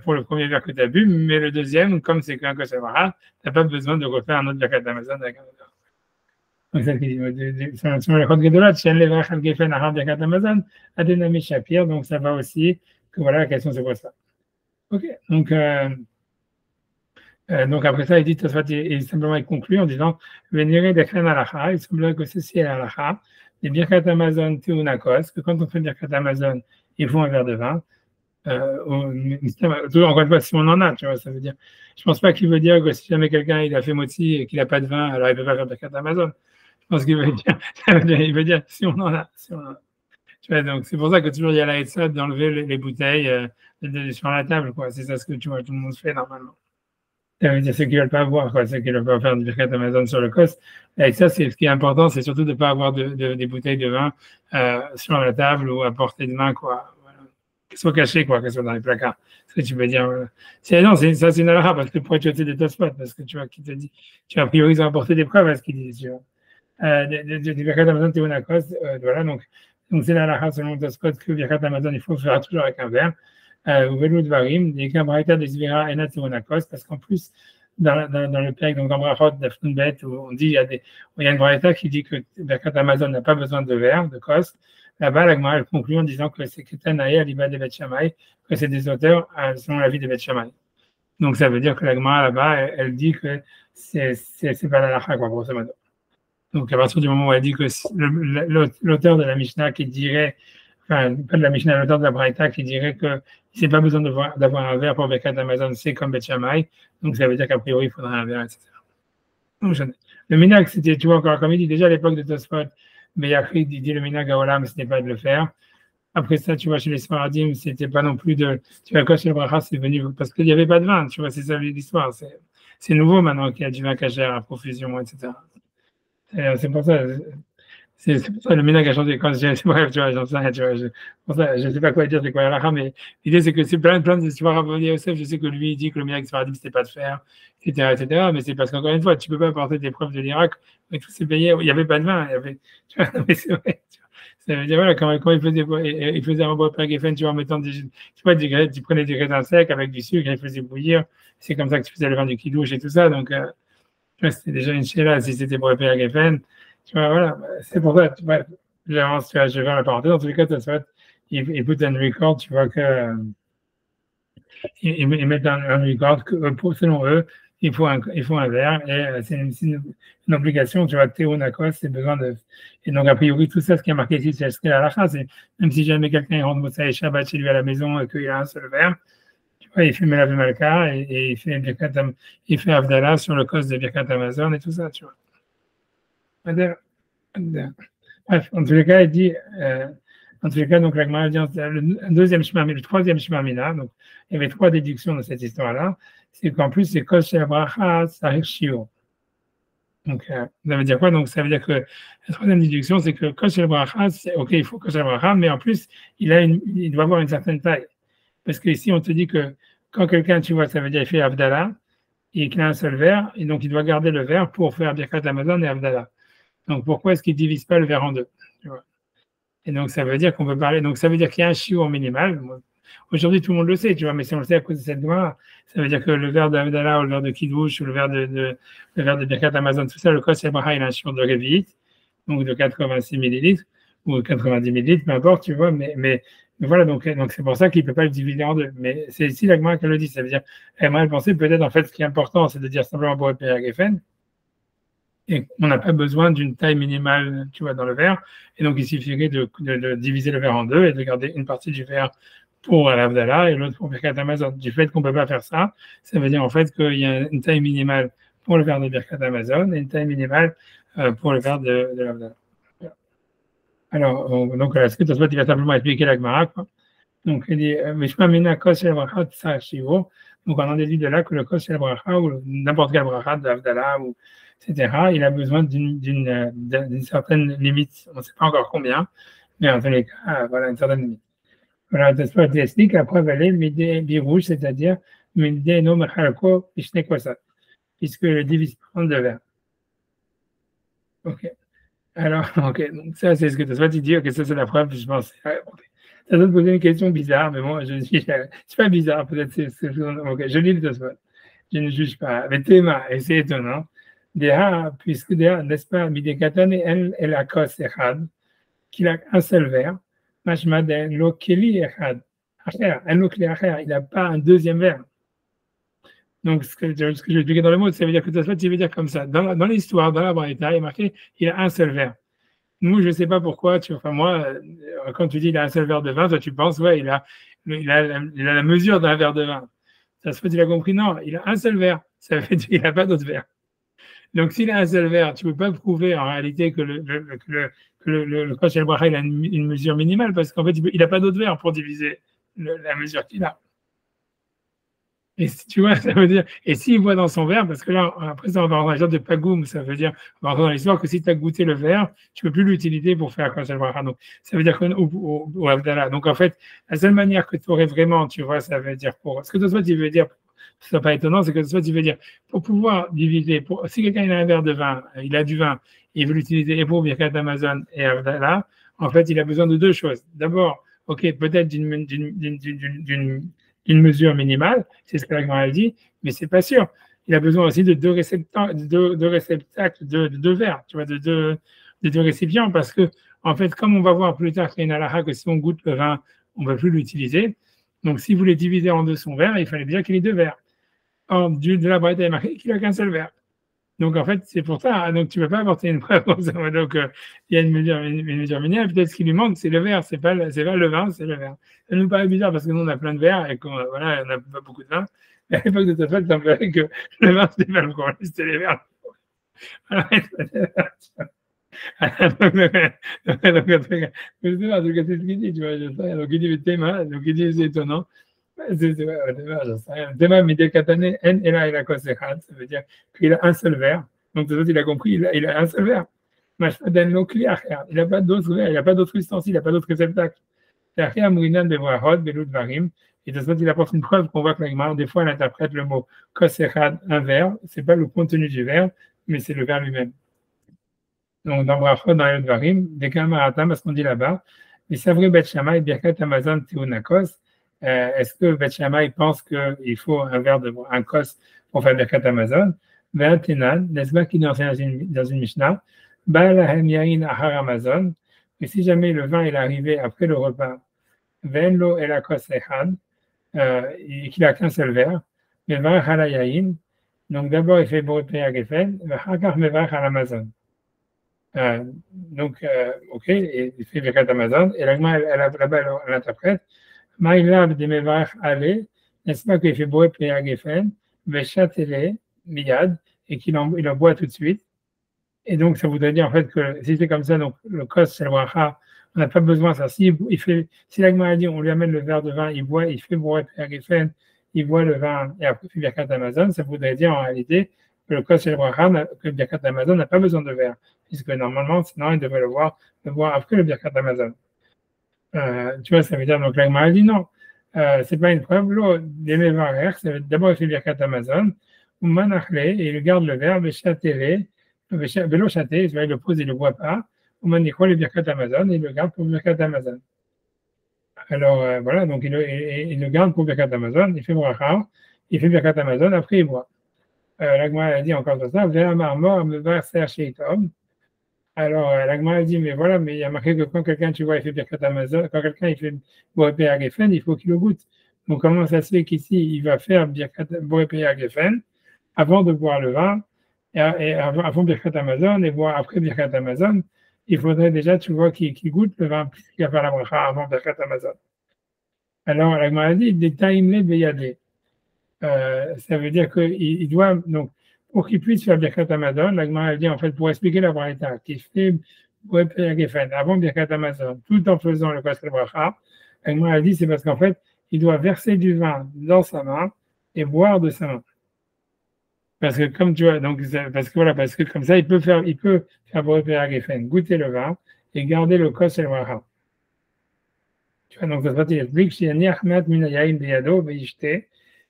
pour le premier verre que tu as bu, mais le deuxième, comme c'est qu'un Kos Shel Bracha, tu n'as pas besoin de refaire un autre Birkat Amazon avec un autre. Donc, c'est ce qu'il dit. Selon le Chod Gedolot, Shien le Varach Geffen Ahar Birkat Amazon, Adenami Shapir, donc ça va aussi que voilà, la question se pose pas. Ok, donc après ça, il dit, il simplement il conclut en disant, Venire de Kren Alacha, il semblerait que ceci est l'Alacha, les Birkat Amazon Teunakos, que quand on fait Birkat Amazon, il faut un verre de vin. Encore une fois, si on en a, tu vois, ça veut dire. Je pense pas qu'il veut dire que si jamais quelqu'un il a fait moti et qu'il n'a pas de vin, alors il ne peut pas faire Birkat Amazon. Je pense qu'il veut dire, il veut dire si on en a. Tu vois, donc c'est pour ça que toujours il y a la Etzot d'enlever les bouteilles sur la table, quoi. C'est ça ce que tu vois, tout le monde fait normalement. Ça veut dire ceux qui ne veulent pas boire, quoi, ceux qui ne veulent pas faire du Birkat Amazon sur le cos. Et ça, c'est ce qui est important, c'est surtout de ne pas avoir des bouteilles de vin sur la table ou à portée de main, quoi. Voilà. Qu'elles soient cachées, quoi, qu'elles soient dans les placards. Ce que tu veux dire. Voilà. Non, ça c'est une halakha, parce que pour être jeté des tospots, parce que tu vois, qui te dit, tu as priori, ils ont apporté des preuves à ce qu'ils disent, tu vois. Du Birkat Amazon Teunakos, voilà, donc c'est la halakha selon Tosfot que Birkat Amazon, il faut faire toujours avec un verre. Ou Velou Dvarim, des Kabraïta des Zvira Enat Teunakos, parce qu'en plus, dans le Père, donc dans Brachot d'Afnunbet, où on dit, il y a une Braïta qui dit que Birkat Amazon n'a pas besoin de verre, de kos, là-bas, la Gemara, elle conclut en disant que c'est Ketanaï, Aliba de Bet Shammai, que c'est des auteurs selon l'avis de Bet Shammai. Donc, ça veut dire que la Gemara, là-bas, elle dit que c'est pas la lacha, quoi, grosso modo. Donc, à partir du moment où elle dit que l'auteur de la Mishnah qui dirait, enfin, pas de la Mishnah, l'auteur de la Braïta qui dirait que c'est pas besoin d'avoir un verre pour Birkat Hamazon, c'est comme Bet Shammai. Donc, ça veut dire qu'a priori, il faudrait un verre, etc. Donc, le minag, c'était, tu vois, encore comme il dit déjà à l'époque de Tosfot, Beyachid, il dit le minag à Olam, ce n'est pas de le faire. Après ça, tu vois, chez les Sfaradim, c'était pas non plus de. Tu vois, quand chez le Bracha, c'est venu parce qu'il n'y avait pas de vin, tu vois, c'est ça l'histoire. C'est nouveau maintenant qu'il y a du vin cachère à profusion, etc. C'est pour ça. C'est pour ça le ménage a changé. Quand j'ai, bref, tu vois, j'en sais rien, tu vois, pour ça, je sais pas quoi dire, c'est quoi la mais l'idée, c'est que c'est plein de, tu vois, Rabbi Yosef, je sais que lui, il dit que le ménage Sfaradim, c'était pas de faire, etc., mais c'est parce qu'encore une fois, tu peux pas apporter des preuves de l'Irak, mais tous ces pays, il n'y avait pas de vin, il y avait, tu vois, mais c'est vrai, tu vois. Ça veut dire, voilà, quand il faisait un bois par Geffen, tu vois, en mettant tu vois, tu prenais du raisin sec avec du sucre, il faisait bouillir, c'est comme ça que tu faisais le vin du kidouche et tout ça, donc, tu vois, c'était déjà une chéla, si c'était pour le à Geffen, tu vois, voilà, c'est pour ça, tu vois, j'avance, tu vois, je vais la parenthèse, dans tous les cas, ça soit, ils put un record, tu vois, que, ils mettent un record que, selon eux, il faut un verre, et c'est une obligation, tu vois, Théonakos, c'est besoin de, et donc, a priori, tout ça, ce qui est marqué ici, c'est ce qu'il a la chasse, même si jamais quelqu'un rentre Moussa et Shabbat chez lui à la maison et qu'il a un seul verre, tu vois, il fait Melav Malka et il fait Avdallah sur le cos de Birkat Amazon et tout ça, tu vois. Bref, en tous les cas, il dit, en tous les cas, donc la Gemara dit le deuxième chemin, le troisième chemin Mina, donc il y avait trois déductions dans cette histoire-là, c'est qu'en plus c'est Kos Shel Bracha Sarich Shiur. Donc ça veut dire quoi? Donc ça veut dire que la troisième déduction, c'est que Kos Shel Bracha, c'est ok, il faut Kos Shel Bracha, mais en plus il doit avoir une certaine taille, parce que ici on te dit que quand quelqu'un, tu vois, ça veut dire il fait Avdallah et qu'il a un seul verre, et donc il doit garder le verre pour faire Birkat Hamazon et Avdallah. Donc pourquoi est-ce qu'il ne divise pas le verre en deux, tu vois? Et donc, ça veut dire qu'on peut parler. Donc, ça veut dire qu'il y a un chiour minimal. Aujourd'hui, tout le monde le sait, tu vois, mais si on le sait à cause de cette loi, ça veut dire que le verre d'Avdallah ou le verre de Kiddush ou le verre de Birkat Amazon, tout ça, le Kos Bracha, il a un chiour de Révit, donc de 86 millilitres ou 90 millilitres, peu importe, tu vois, mais voilà, donc c'est pour ça qu'il ne peut pas le diviser en deux. Mais c'est ici la Gemara qui le dit, ça veut dire, elle pensé peut-être, en fait, ce qui est important, c'est de dire simplement pour repérer Geffen, et on n'a pas besoin d'une taille minimale, tu vois, dans le verre. Et donc, il suffirait de diviser le verre en deux et de garder une partie du verre pour l'Avdallah et l'autre pour Birkat Amazon. Du fait qu'on ne peut pas faire ça, ça veut dire en fait qu'il y a une taille minimale pour le verre de Birkat Amazon et une taille minimale pour le verre de l'Avdallah. Alors, donc, est-ce que Tosfot, il va simplement expliquer la Gemara, quoi. Donc, il dit, donc, on en déduit de là que le Kos Shel Bracha ou n'importe quel Bracha de l'Avdallah ou etc., il a besoin d'une certaine limite. On ne sait pas encore combien, mais en tous les cas, voilà, une certaine limite. Voilà, Tosfot explique, la preuve, elle est midé birouge, c'est-à-dire midé no mechalko pishne kosat, puisque le divise en deux verres. Ok. Alors, ok, donc ça, c'est ce que Tosfot dit, ok, ça, c'est la preuve, je pense. Ça doit te poser une question bizarre, mais moi, je dis, c'est pas bizarre, peut-être ok, je lis le Tosfot. Je ne juge pas. Mais Théma, et c'est étonnant, puisque n'est-ce pas, Midekatan et la cause Echad, qu'il a un seul verre, Mashmad lo keli Echad, il n'a pas un deuxième verre. Donc, ce que je vais expliquer dans le mot, ça veut dire que Tosfot, il veut dire comme ça. Dans l'histoire, dans la Braïta, il est marqué, il a un seul verre. Nous, je ne sais pas pourquoi, enfin, moi, quand tu dis il a un seul verre de vin, toi, tu penses, ouais, il a la mesure d'un verre de vin. Ça se fait, tu l'as compris? Non, il a un seul verre. Ça veut dire qu'il n'a pas d'autre verre. Donc, s'il a un seul verre, tu ne peux pas prouver en réalité que le Kos Shel Bracha, il a une mesure minimale parce qu'en fait, il n'a pas d'autre verre pour diviser la mesure qu'il a. Et si tu vois, ça veut dire, et s'il voit dans son verre, parce que là, après ça, on va rentrer dans l'histoire de Pagoum, ça veut dire, on va rentrer dans l'histoire que si tu as goûté le verre, tu ne peux plus l'utiliser pour faire Kos Shel Bracha. Donc, ça veut dire que, ou Avdallah. Donc, en fait, la seule manière que tu aurais vraiment, tu vois, ça veut dire pour, ce que toi, tu veux dire, ce n'est pas étonnant, c'est que toi, tu veux dire, pour pouvoir diviser, si quelqu'un a un verre de vin, il a du vin, il veut l'utiliser et pour Birkat Amazon et Avdallah, en fait, il a besoin de deux choses. D'abord, ok, peut-être d'une mesure minimale, c'est ce que la Gemara dit, mais c'est pas sûr. Il a besoin aussi de deux réceptacles, de deux verres, tu vois, de deux récipients, parce que En fait, comme on va voir plus tard qu'il y a une halakha que si on goûte le vin, on ne va plus l'utiliser. Donc, si vous voulez diviser en deux son verre, il fallait déjà qu'il ait deux verres. Or, de la braïta, il est marqué qu'il n'a qu'un seul verre. Donc, en fait, c'est pour ça. Donc, tu ne peux pas apporter une preuve comme ça. Donc, il y a une mesure minière. Peut-être ce qui lui manque, c'est le verre. C'est pas le vin, c'est le verre. Ça nous paraît bizarre parce que nous, on a plein de verres et qu'on voilà, on n'a pas beaucoup de vin. Mais à l'époque de ta fête, ça me paraît que le vin, c'était pas le problème, c'était les verres. Donc, il dit, donc il dit, c'est étonnant. Théma Midel Katane, En Ela Ela Kosechad, ça veut dire qu'il a un seul verre. Donc, il a compris, il a un seul verre. Mashmadan Lokli Acher, il n'a pas d'autre verre, il n'a pas d'autre ustensile, il n'a pas d'autre réceptacle. Acher Murinan Bevrahot, Belud Varim. Et de ce fait, il apporte une preuve qu'on voit que l'Agmar, des fois, elle interprète le mot Kosechad, un verre. Ce n'est pas le contenu du verre, mais c'est le verre lui-même. Donc, dans Brachot, dans Yod Varim, des Kamaratam, parce qu'on dit là-bas, les Savri Bet Shammai, Birkat Amazon, Théonakos. Est-ce que Bet Shammai pense qu'il faut un kos pour faire Birkat Amazon? Ben Tenan, n'est-ce pas qu'il enseigne dans une Mishnah, Ba'alahem Yain Ahar Amazon, et si jamais le vin est arrivé après le repas, Venlo El Akos Echad, et qu'il n'a qu'un seul verre, Mevarach Ala Yain, donc d'abord il fait Boré Agefen, Vachakar Mevarach Al Amazon. Ok, et il fait Birkat Amazon, et là-bas, elle interprète, Maïlav de Mevarach Ale, n'est-ce pas qu'il fait Boré Agefen, Veshatele, Miyad, et qu'il en boit tout de suite. Et donc, ça voudrait dire en fait que si c'est comme ça, donc le kos, c'est le bracha, on n'a pas besoin de ça. Si l'agma a dit, on lui amène le verre de vin, il boit, il fait Boré Agefen, il boit le vin, et après il fait Birkat Amazon, ça voudrait dire en réalité que le kos, c'est le bracha, que le Birkat Amazon n'a pas besoin de verre. Puisque normalement, sinon, il devrait le boire après le Birkat Amazon. Tu vois, ça veut dire, donc l'Agma dit non, c'est pas une preuve. L'eau des Mevarech, d'abord il fait Birkat Amazon, ou Manachle, et il garde le verbe, Vélo Chaté, il le pose, il ne le boit pas, ou Manichol, le Birkat Amazon, et il le garde pour Birkat Amazon. Alors voilà, donc il le garde pour Birkat Amazon, il fait Bracha, il fait Birkat Amazon, après il boit. L'Agma a dit encore ça, Vélamar mort, me va chercher Tom. Alors, l'Agma a dit, mais voilà, mais il y a marqué que quand quelqu'un, tu vois, il fait Birkat Amazon, quand quelqu'un, il fait Boré Agefen, il faut qu'il le goûte. Donc, comment ça se fait qu'ici, il va faire Boré Agefen avant de boire le vin, et avant Birkat Amazon, et boire après Birkat Amazon, il faudrait déjà, tu vois, qu'il goûte le vin, puisqu'il va faire la bracha avant Birkat Amazon. Alors, l'Agma a dit, des taimle beyade. Ça veut dire qu'il doit, donc, pour qu'il puisse faire Birkat Amazon, l'Agma a dit, en fait, pour expliquer la braïta, qu'il fait Boré Agefen avant Birkat Amazon, tout en faisant le Kos Bracha, l'Agma a dit, c'est parce qu'en fait, il doit verser du vin dans sa main et boire de sa main. Parce que comme tu vois, donc, parce que comme ça, il peut faire Boré Agefen, goûter le vin et garder le Kos Bracha. Tu vois, donc, ça va explique,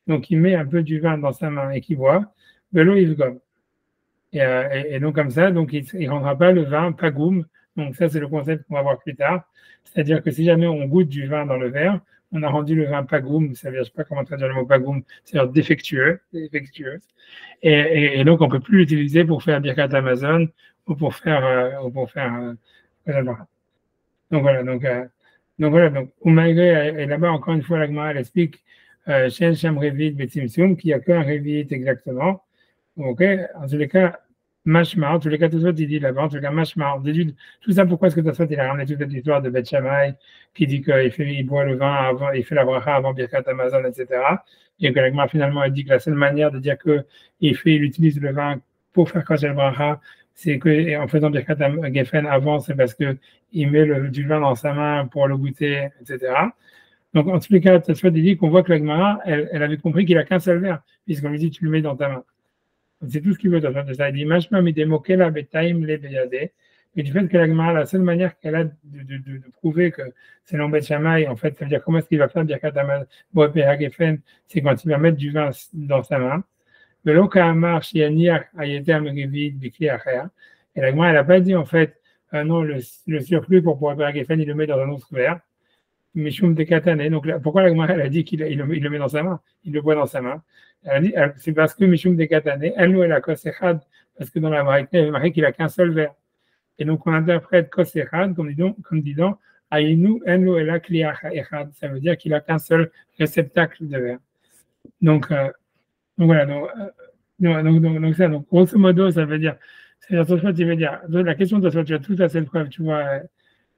donc, il met un peu du vin dans sa main et qu'il boit, de l'eau, il gomme. Et donc, comme ça, donc, il ne rendra pas le vin pagoum. Donc, ça, c'est le concept qu'on va voir plus tard. C'est-à-dire que si jamais on goûte du vin dans le verre, on a rendu le vin pagoum. Ça veut dire, je ne sais pas comment traduire le mot pagoum, c'est-à-dire défectueux. Et donc, on ne peut plus l'utiliser pour faire Birkat Amazon ou pour faire. Donc, voilà. Donc, Oumaïré, et là-bas, encore une fois, la Gemara, elle explique Shen Sham Revit Betzimsum, qu'il n'y a qu'un Revit exactement. Ok, en tous les cas, Mashma, en tous les cas, tout ça, il dit là-bas, en tous les cas, Mashma, on déduit tout ça, pourquoi est-ce que ça il a ramené toute cette histoire de Beth Shammai, qui dit qu'il boit le vin avant, il fait la bracha avant Birkat Amazon, etc. Et que l'Agma, finalement, elle dit que la seule manière de dire qu'il utilise le vin pour faire Kosher bracha, c'est qu'en faisant Birkat Geffen avant, c'est parce qu'il met du vin dans sa main pour le goûter, etc. Donc, en tous les cas, il dit qu'on voit que l'Agma, elle avait compris qu'il n'a qu'un seul verre, puisqu'on lui dit, tu le mets dans ta main. C'est tout ce qu'il veut de ça. Il dit, Mashma midemokela betaim le beyade. Mais du fait que l'Agma, la seule manière qu'elle a de prouver que c'est l'Ombet Shammai, en fait, ça veut dire comment est-ce qu'il va faire Birkat Boré Agefen, c'est quand il va mettre du vin dans sa main. Et l'Agma, elle n'a pas dit, en fait, non, le surplus pour Boré Agefen, il le met dans un autre verre. Mishum de Katane. Donc, pourquoi l'Agma, elle a dit qu'il le met dans sa main, il le boit dans sa main. C'est parce que Mishum de Katane, elle nous, elle a Kosechad, parce que dans la Braïta, il est marqué qu'il n'a qu'un seul verre. Et donc, on interprète kos echad comme disant Aïnou enlo ela kliach echad. Ça veut dire qu'il n'a qu'un seul réceptacle de verre. Donc, voilà. Donc, grosso modo, ça veut dire, Tosfot, il veut dire, la question de Tosfot, tu as tout à cette preuve, tu vois,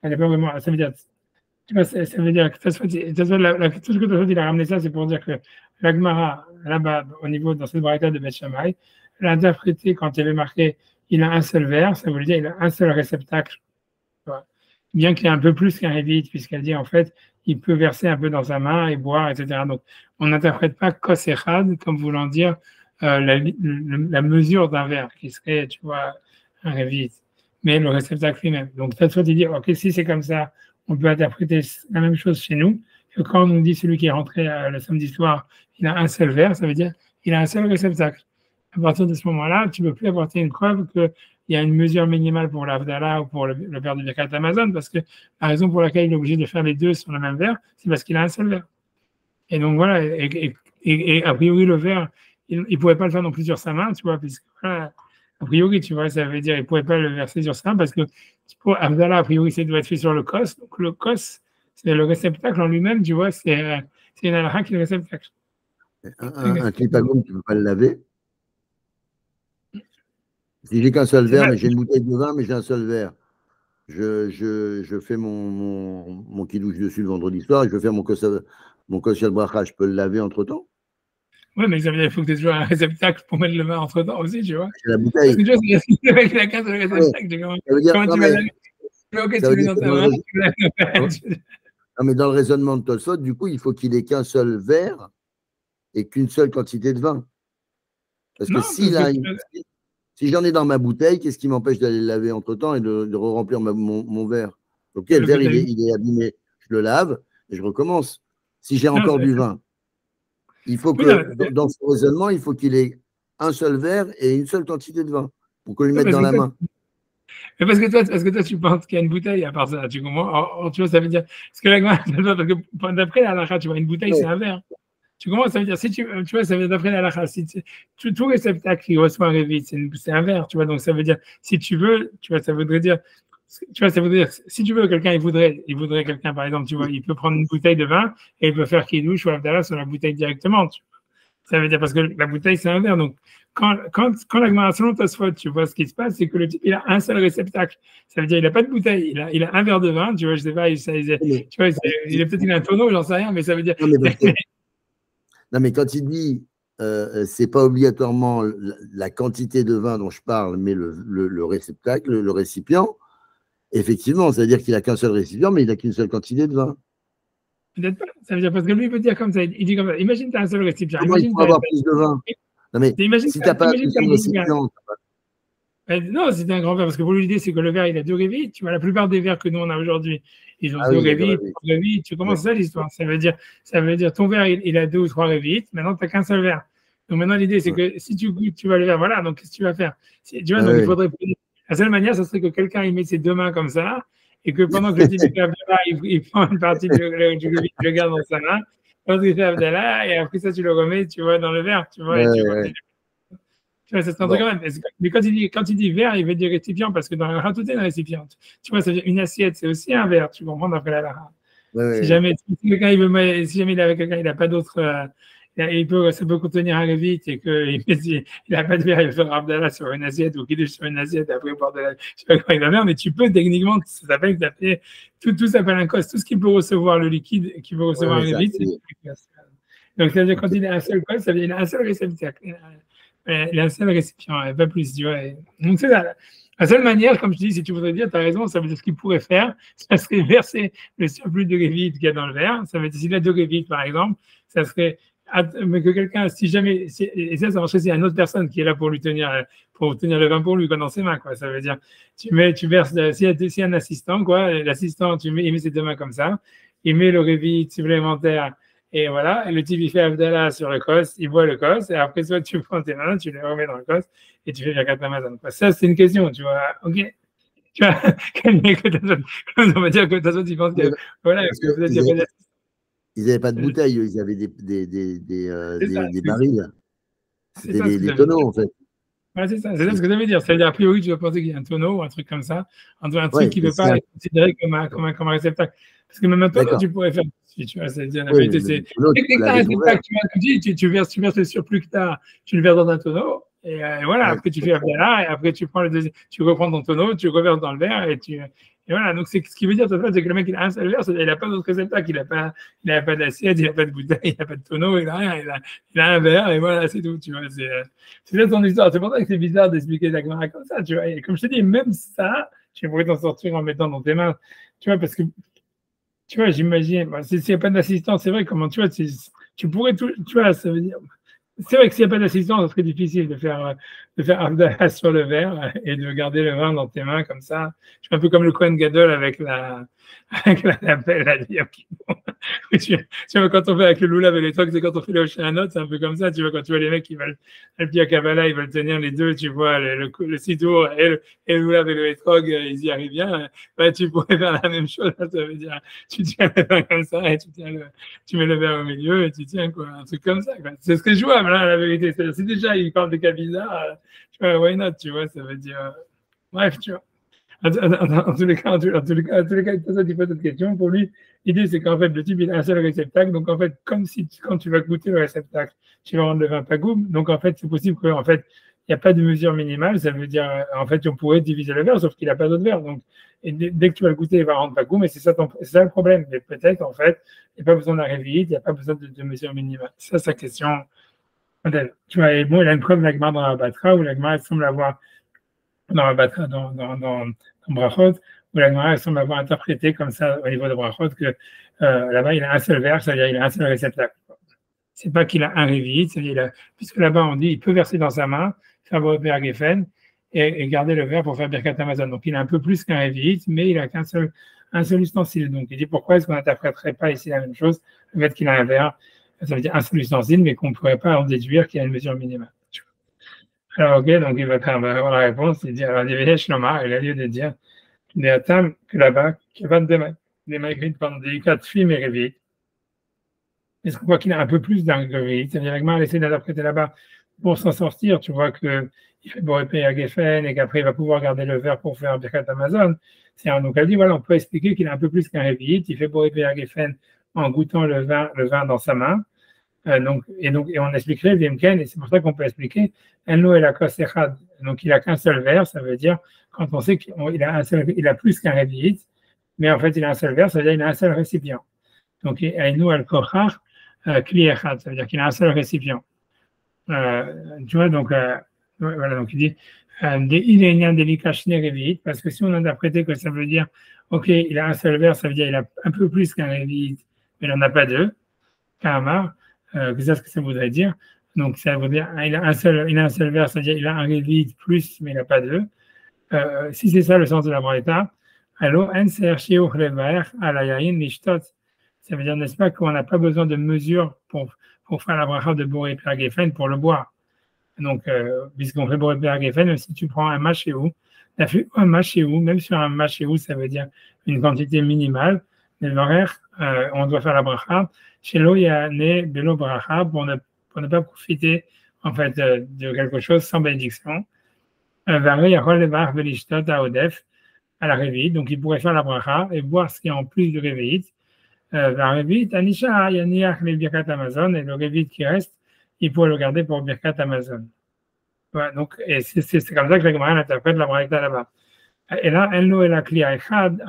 elle n'est pas vraiment, ça veut dire, tu vois, ça veut dire que tout ce que Tosfot, il a ramené ça, c'est pour dire que la Gemara, là-bas, au niveau, dans cette braïta de Beth Shammai, elle a interprété quand il y avait marqué, il a un seul verre, ça veut dire, il a un seul réceptacle, tu vois. Bien qu'il y ait un peu plus qu'un révite, puisqu'elle dit, en fait, il peut verser un peu dans sa main et boire, etc. Donc, on n'interprète pas kos echad comme voulant dire la mesure d'un verre, qui serait, tu vois, un révite, mais le réceptacle lui-même. Donc, cette fois, tu dis, OK, si c'est comme ça, on peut interpréter la même chose chez nous, que quand on nous dit celui qui est rentré le samedi soir, il a un seul verre, ça veut dire il a un seul réceptacle. À partir de ce moment-là, tu ne peux plus apporter une preuve qu'il y a une mesure minimale pour l'Avdallah ou pour le verre de Birkat Amazon, parce que la raison pour laquelle il est obligé de faire les deux sur le même verre, c'est parce qu'il a un seul verre. Et donc voilà, et a priori, le verre, il ne pouvait pas le faire non plus sur sa main, tu vois, puisque voilà, a priori, tu vois, ça veut dire qu'il ne pouvait pas le verser sur sa main, parce que pour Abdallah, a priori, ça doit être fait sur le kos. Donc le kos, c'est le réceptacle en lui-même, tu vois, c'est une halakha qui est le réceptacle. Un clipagon, tu ne peux pas le laver. Si j'ai qu'un seul verre, mais j'ai une bouteille de vin, mais j'ai un seul verre, je fais mon kidouche dessus le vendredi soir et je veux faire mon kosher bracha, je peux le laver entre-temps? Oui, mais ça veut dire qu'il faut que tu aies toujours un réceptacle pour mettre le vin entre-temps aussi, tu vois. C'est la bouteille. Parce que tu vois, c'est avec la case de réceptacle, comment tu vas laver? Ok, tu mets dans ta main, non, mais dans le raisonnement de Tosfot, du coup, il faut qu'il ait qu'un seul verre et qu'une seule quantité de vin. Parce que si j'en ai dans ma bouteille, qu'est-ce qui m'empêche d'aller le laver entre-temps et de remplir mon verre? Ok, le verre, il est abîmé. Je le lave et je recommence. Si j'ai encore du vin, il faut que, dans ce raisonnement, il faut qu'il ait un seul verre et une seule quantité de vin pour qu'on lui mette dans la main. Mais parce que toi, tu penses qu'il y a une bouteille à part ça, tu comprends? Tu vois, ça veut dire, parce que d'après la halakha, tu vois, une bouteille, c'est un verre. Tu comprends? Ça veut dire, si tu vois, ça veut dire d'après la halakha, tout réceptacle qui reçoit un révite, c'est un verre, tu vois, donc ça veut dire, si tu veux, tu vois, ça voudrait dire, si tu veux, quelqu'un, il voudrait quelqu'un, par exemple, tu vois, il peut prendre une bouteille de vin et il peut faire kidouche ou abdallah sur la bouteille directement. Ça veut dire, parce que la bouteille, c'est un verre, donc quand la Gemara, selon Tosfot, tu vois, ce qui se passe, c'est que le type, il a un seul réceptacle. Ça veut dire, il n'a pas de bouteille, il a un verre de vin, tu vois, je sais pas, tu vois, il est peut-être un tonneau, j'en sais rien, mais ça veut dire. Non, mais quand il dit, c'est pas obligatoirement la quantité de vin dont je parle, mais le réceptacle, le récipient, effectivement, ça veut dire qu'il n'a qu'un seul récipient, mais il n'a qu'une seule quantité de vin. Peut-être pas, ça veut dire, parce que lui, il peut dire comme ça, il dit comme ça, imagine, tu as un seul récipient. Comment il faut avoir plus de vin? Non, mais si tu n'as pas un seul récipient. Non, c'est un grand verre, parce que pour lui, l'idée, c'est que le verre, il a deux révites. Tu vois, la plupart des verres que nous, on a aujourd'hui, ils ont deux révites, trois révites. Tu commences ça, l'histoire. Ça veut dire, ton verre, il a deux ou trois révites. Maintenant, tu n'as qu'un seul verre. Donc, maintenant, l'idée, c'est que si tu goûtes, tu vas le faire. Voilà, donc, qu'est-ce que tu vas faire? Tu vois, donc, il faudrait. La seule manière, ce serait que quelqu'un, il mette ses deux mains comme ça, et que pendant que le type fait Abdallah, il prend une partie du révite, le garde dans sa main. Quand il fait Abdallah, et après ça, tu le remets, tu vois, dans le verre. Tu vois, et tu continues. Tu vois, c'est un truc quand même. Mais quand il dit verre, il veut dire récipient, parce que dans la tout est un récipient. Tu vois, ça veut dire une assiette, c'est aussi un verre, tu comprends, d'après la lara. Si jamais quelqu'un il veut, si jamais il est avec quelqu'un, il n'a pas d'autre, ça peut contenir un révite et qu'il n'a pas de verre, il peut faire Abdallah sur une assiette ou Kiddush sur une assiette, après il porte de la, je sais pas comment il va faire, mais tu peux techniquement, ça s'appelle tout s'appelle un cos, tout ce qui peut recevoir le liquide, qui peut recevoir un révite, c'est donc ça veut dire quand il a un seul cos, ça veut dire qu'il a un seul réceptacle. Il a un seul récipient, pas plus, tu vois. Donc, c'est la seule manière, comme je dis, si tu voudrais dire, tu as raison, ça veut dire ce qu'il pourrait faire, ça serait verser le surplus de révite qu'il y a dans le verre. Ça veut dire, s'il a deux révites, par exemple, ça serait, mais que quelqu'un, si jamais, et ça marcherait s'il y a une autre personne qui est là pour lui tenir le vin pour lui, dans ses mains, quoi. Ça veut dire, tu verses, s'il y a un assistant, quoi, l'assistant, il met ses deux mains comme ça, il met le révite supplémentaire. Et voilà, et le type, il fait Abdallah sur le cos, il boit le cos, et après, soit tu prends tes mains, tu les remets dans le cos, et tu fais Birkat Amazon. Ça, c'est une question, tu vois. Ok. Tu vois, on va dire que Tasson, il pense que, voilà, ils n'avaient pas de bouteilles, ils avaient des barils. C'était des tonneaux, en fait. Ouais, c'est ça ce que ça veut dire. C'est-à-dire, a priori, tu vas penser qu'il y a un tonneau ou un truc comme ça, un truc qui ne peut pas être considéré comme un réceptacle. Parce que même un tonneau, tu pourrais faire. Tu vois, c'est-à-dire, la vérité, c'est. Dès que tu as un réceptacle, tu verses le surplus que tu as, tu le verses dans un tonneau. Et voilà, après tu fais un verre, et après tu prends le deuxième, tu reprends ton tonneau, tu reverses dans le verre, et voilà. Donc, ce qui veut dire, c'est que le mec, il a un seul verre, il n'a pas d'autre réceptacle, il n'a pas d'assiette, il n'a pas de bouteille, il n'a pas de tonneau, il n'a rien, il a un verre, et voilà, c'est tout, tu vois. C'est ça ton histoire. C'est pour ça que c'est bizarre d'expliquer la Gemara comme ça, tu vois. Et comme je te dis, même ça, tu pourrais t'en sortir en mettant dans tes mains, tu vois, parce que, tu vois, j'imagine, s'il n'y a pas d'assistance, c'est vrai, comment, tu vois, tu pourrais tout, tu vois, ça veut dire. C'est vrai que s'il n'y a pas d'assistance, ce serait difficile de faire Avdala sur le verre et de garder le vin dans tes mains comme ça. Je suis un peu comme le Kohen Gadol avec la pelle à dire. Tu vois, quand on fait avec le loulav et les trucs, c'est quand on fait le Oshanot, c'est un peu comme ça. Tu vois, quand tu vois les mecs qui veulent, le Pia Kabbalah, ils veulent tenir les deux, tu vois, le Sidour et le loulav et le Etrog, ils y arrivent bien. Ouais, tu pourrais faire la même chose. Ça veut dire, tu tiens le vin comme ça et tu mets le verre au milieu et tu tiens, quoi, un truc comme ça, quoi. C'est ce que je vois, là, la vérité. Si déjà ils parlent de cas bizarres, tu vois, why not, tu vois, ça veut dire. Bref, tu vois. En tous les cas, il pose cette question. Pour lui, l'idée, c'est qu'en fait, le type, il a un seul réceptacle. Donc, en fait, comme si quand tu vas goûter le réceptacle, tu vas rendre le vin pas goût. Donc, en fait, c'est possible qu'en fait, il n'y a pas de mesure minimale. Ça veut dire, en fait, on pourrait diviser le verre, sauf qu'il n'a pas d'autre verre. Donc, dès que tu vas le goûter, il va rendre pas goût. Mais c'est ça le problème. Mais peut-être, en fait, il n'y a pas besoin d'un réveil, il n'y a pas besoin de mesure minimale. C'est ça, sa question. Tu vois, et bon, il a une preuve, l'agma dans la Batra, où l'agma semble avoir dans la Batra, dans Brachot, où la Gemara semble avoir interprété comme ça au niveau de Brachot que là-bas il a un seul verre, c'est-à-dire il a un seul réceptacle. C'est pas qu'il a un révit, c'est-à-dire puisque là-bas on dit il peut verser dans sa main, faire Boré Geffen et garder le verre pour faire Birkat Amazon. Donc il a un peu plus qu'un révit, mais il a un seul ustensile. Donc il dit pourquoi est-ce qu'on n'interpréterait pas ici la même chose, le fait qu'il a un verre, ça veut dire un seul ustensile, mais qu'on ne pourrait pas en déduire qu'il y a une mesure minimale. Alors, ok, donc il va avoir la réponse. Il dit, alors, il a lieu de dire, des atam que là-bas, qui va des maigrites pendant des 4 films et réveillés. Est-ce qu'on voit qu'il a un peu plus d'un réveillé? C'est-à-dire, Agmar essaie d'interpréter là-bas pour s'en sortir. Tu vois qu'il fait Borépé à Geffen et qu'après, il va pouvoir garder le verre pour faire Birkat Amazon. Donc, elle dit, voilà, on peut expliquer qu'il a un peu plus qu'un réveillé. Il fait Borépé à Geffen en goûtant le vin dans sa main. Et on expliquerait Vimken, et c'est pour ça qu'on peut expliquer Enlo et la Kosechad. Donc il n'a qu'un seul verre, ça veut dire quand on sait qu'il a plus qu'un révit, mais en fait il a un seul verre, ça veut dire qu'il a un seul récipient. Donc Enlo al Kochach Kli Echad, ça veut dire qu'il a un seul récipient. Tu vois, donc voilà, donc il dit il est un délicat révit, parce que si on a interprété que ça veut dire ok, il a un seul verre, ça veut dire qu'il a un peu plus qu'un révit, mais il n'en a pas deux, Kamar. C'est ce que ça voudrait dire. Donc, ça veut dire il a un seul verre, c'est-à-dire il a un révit plus, mais il n'a pas deux. Si c'est ça le sens de la braïta, alors, ça veut dire, n'est-ce pas, qu'on n'a pas besoin de mesure pour faire la bracha de Boré Père Geffen pour le boire. Donc, puisqu'on fait Boré Père Geffen, si tu prends un machéou, tu as fait un machéou, même sur un machéou, ça veut dire une quantité minimale, mais l'horaire, on doit faire la bracha. Chez l'eau, il y a né de l'eau bracha pour ne pas profiter en fait de quelque chose sans bénédiction. Varé, il à la réveillite, donc il pourrait faire la bracha et boire ce qui est en plus du réveillite. La réveillite, Anisha, Yaniach, les Birkat Amazon, et le réveillite qui reste, il pourrait le garder pour Birkat Amazon. Ouais, donc, et c'est comme ça que la Gemara interprète la bracha là-bas. Et là, elle nous est la clé Echad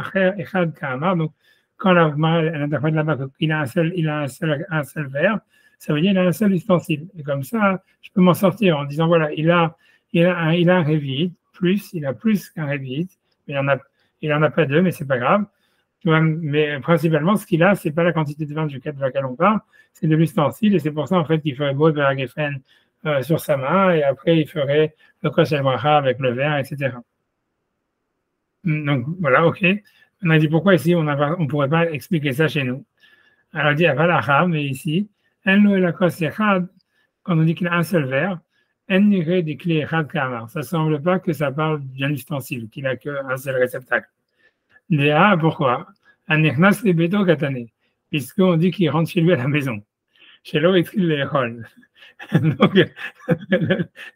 Kamar, donc quand la Gemara interprète là-bas qu'il a un seul verre, ça veut dire qu'il a un seul ustensile. Et comme ça, je peux m'en sortir en disant voilà, il a un révit, il a plus qu'un révit, mais il en a pas deux, mais c'est pas grave. Tu vois, mais principalement, ce qu'il a, c'est pas la quantité de vin de laquelle on parle, c'est de l'ustensile, et c'est pour ça en fait qu'il ferait beau de la Geffen sur sa main, et après il ferait le Kosher Bracha avec le verre, etc. Donc voilà, ok. On a dit pourquoi ici on ne pourrait pas expliquer ça chez nous. Alors on dit Avalacham, mais ici, quand on dit qu'il a un seul verre, ça ne semble pas que ça parle d'un ustensile, qu'il n'a qu'un seul réceptacle. Léa, pourquoi puisqu'on dit qu'il rentre chez lui à la maison. chez l'eau écrit les rôles. Donc,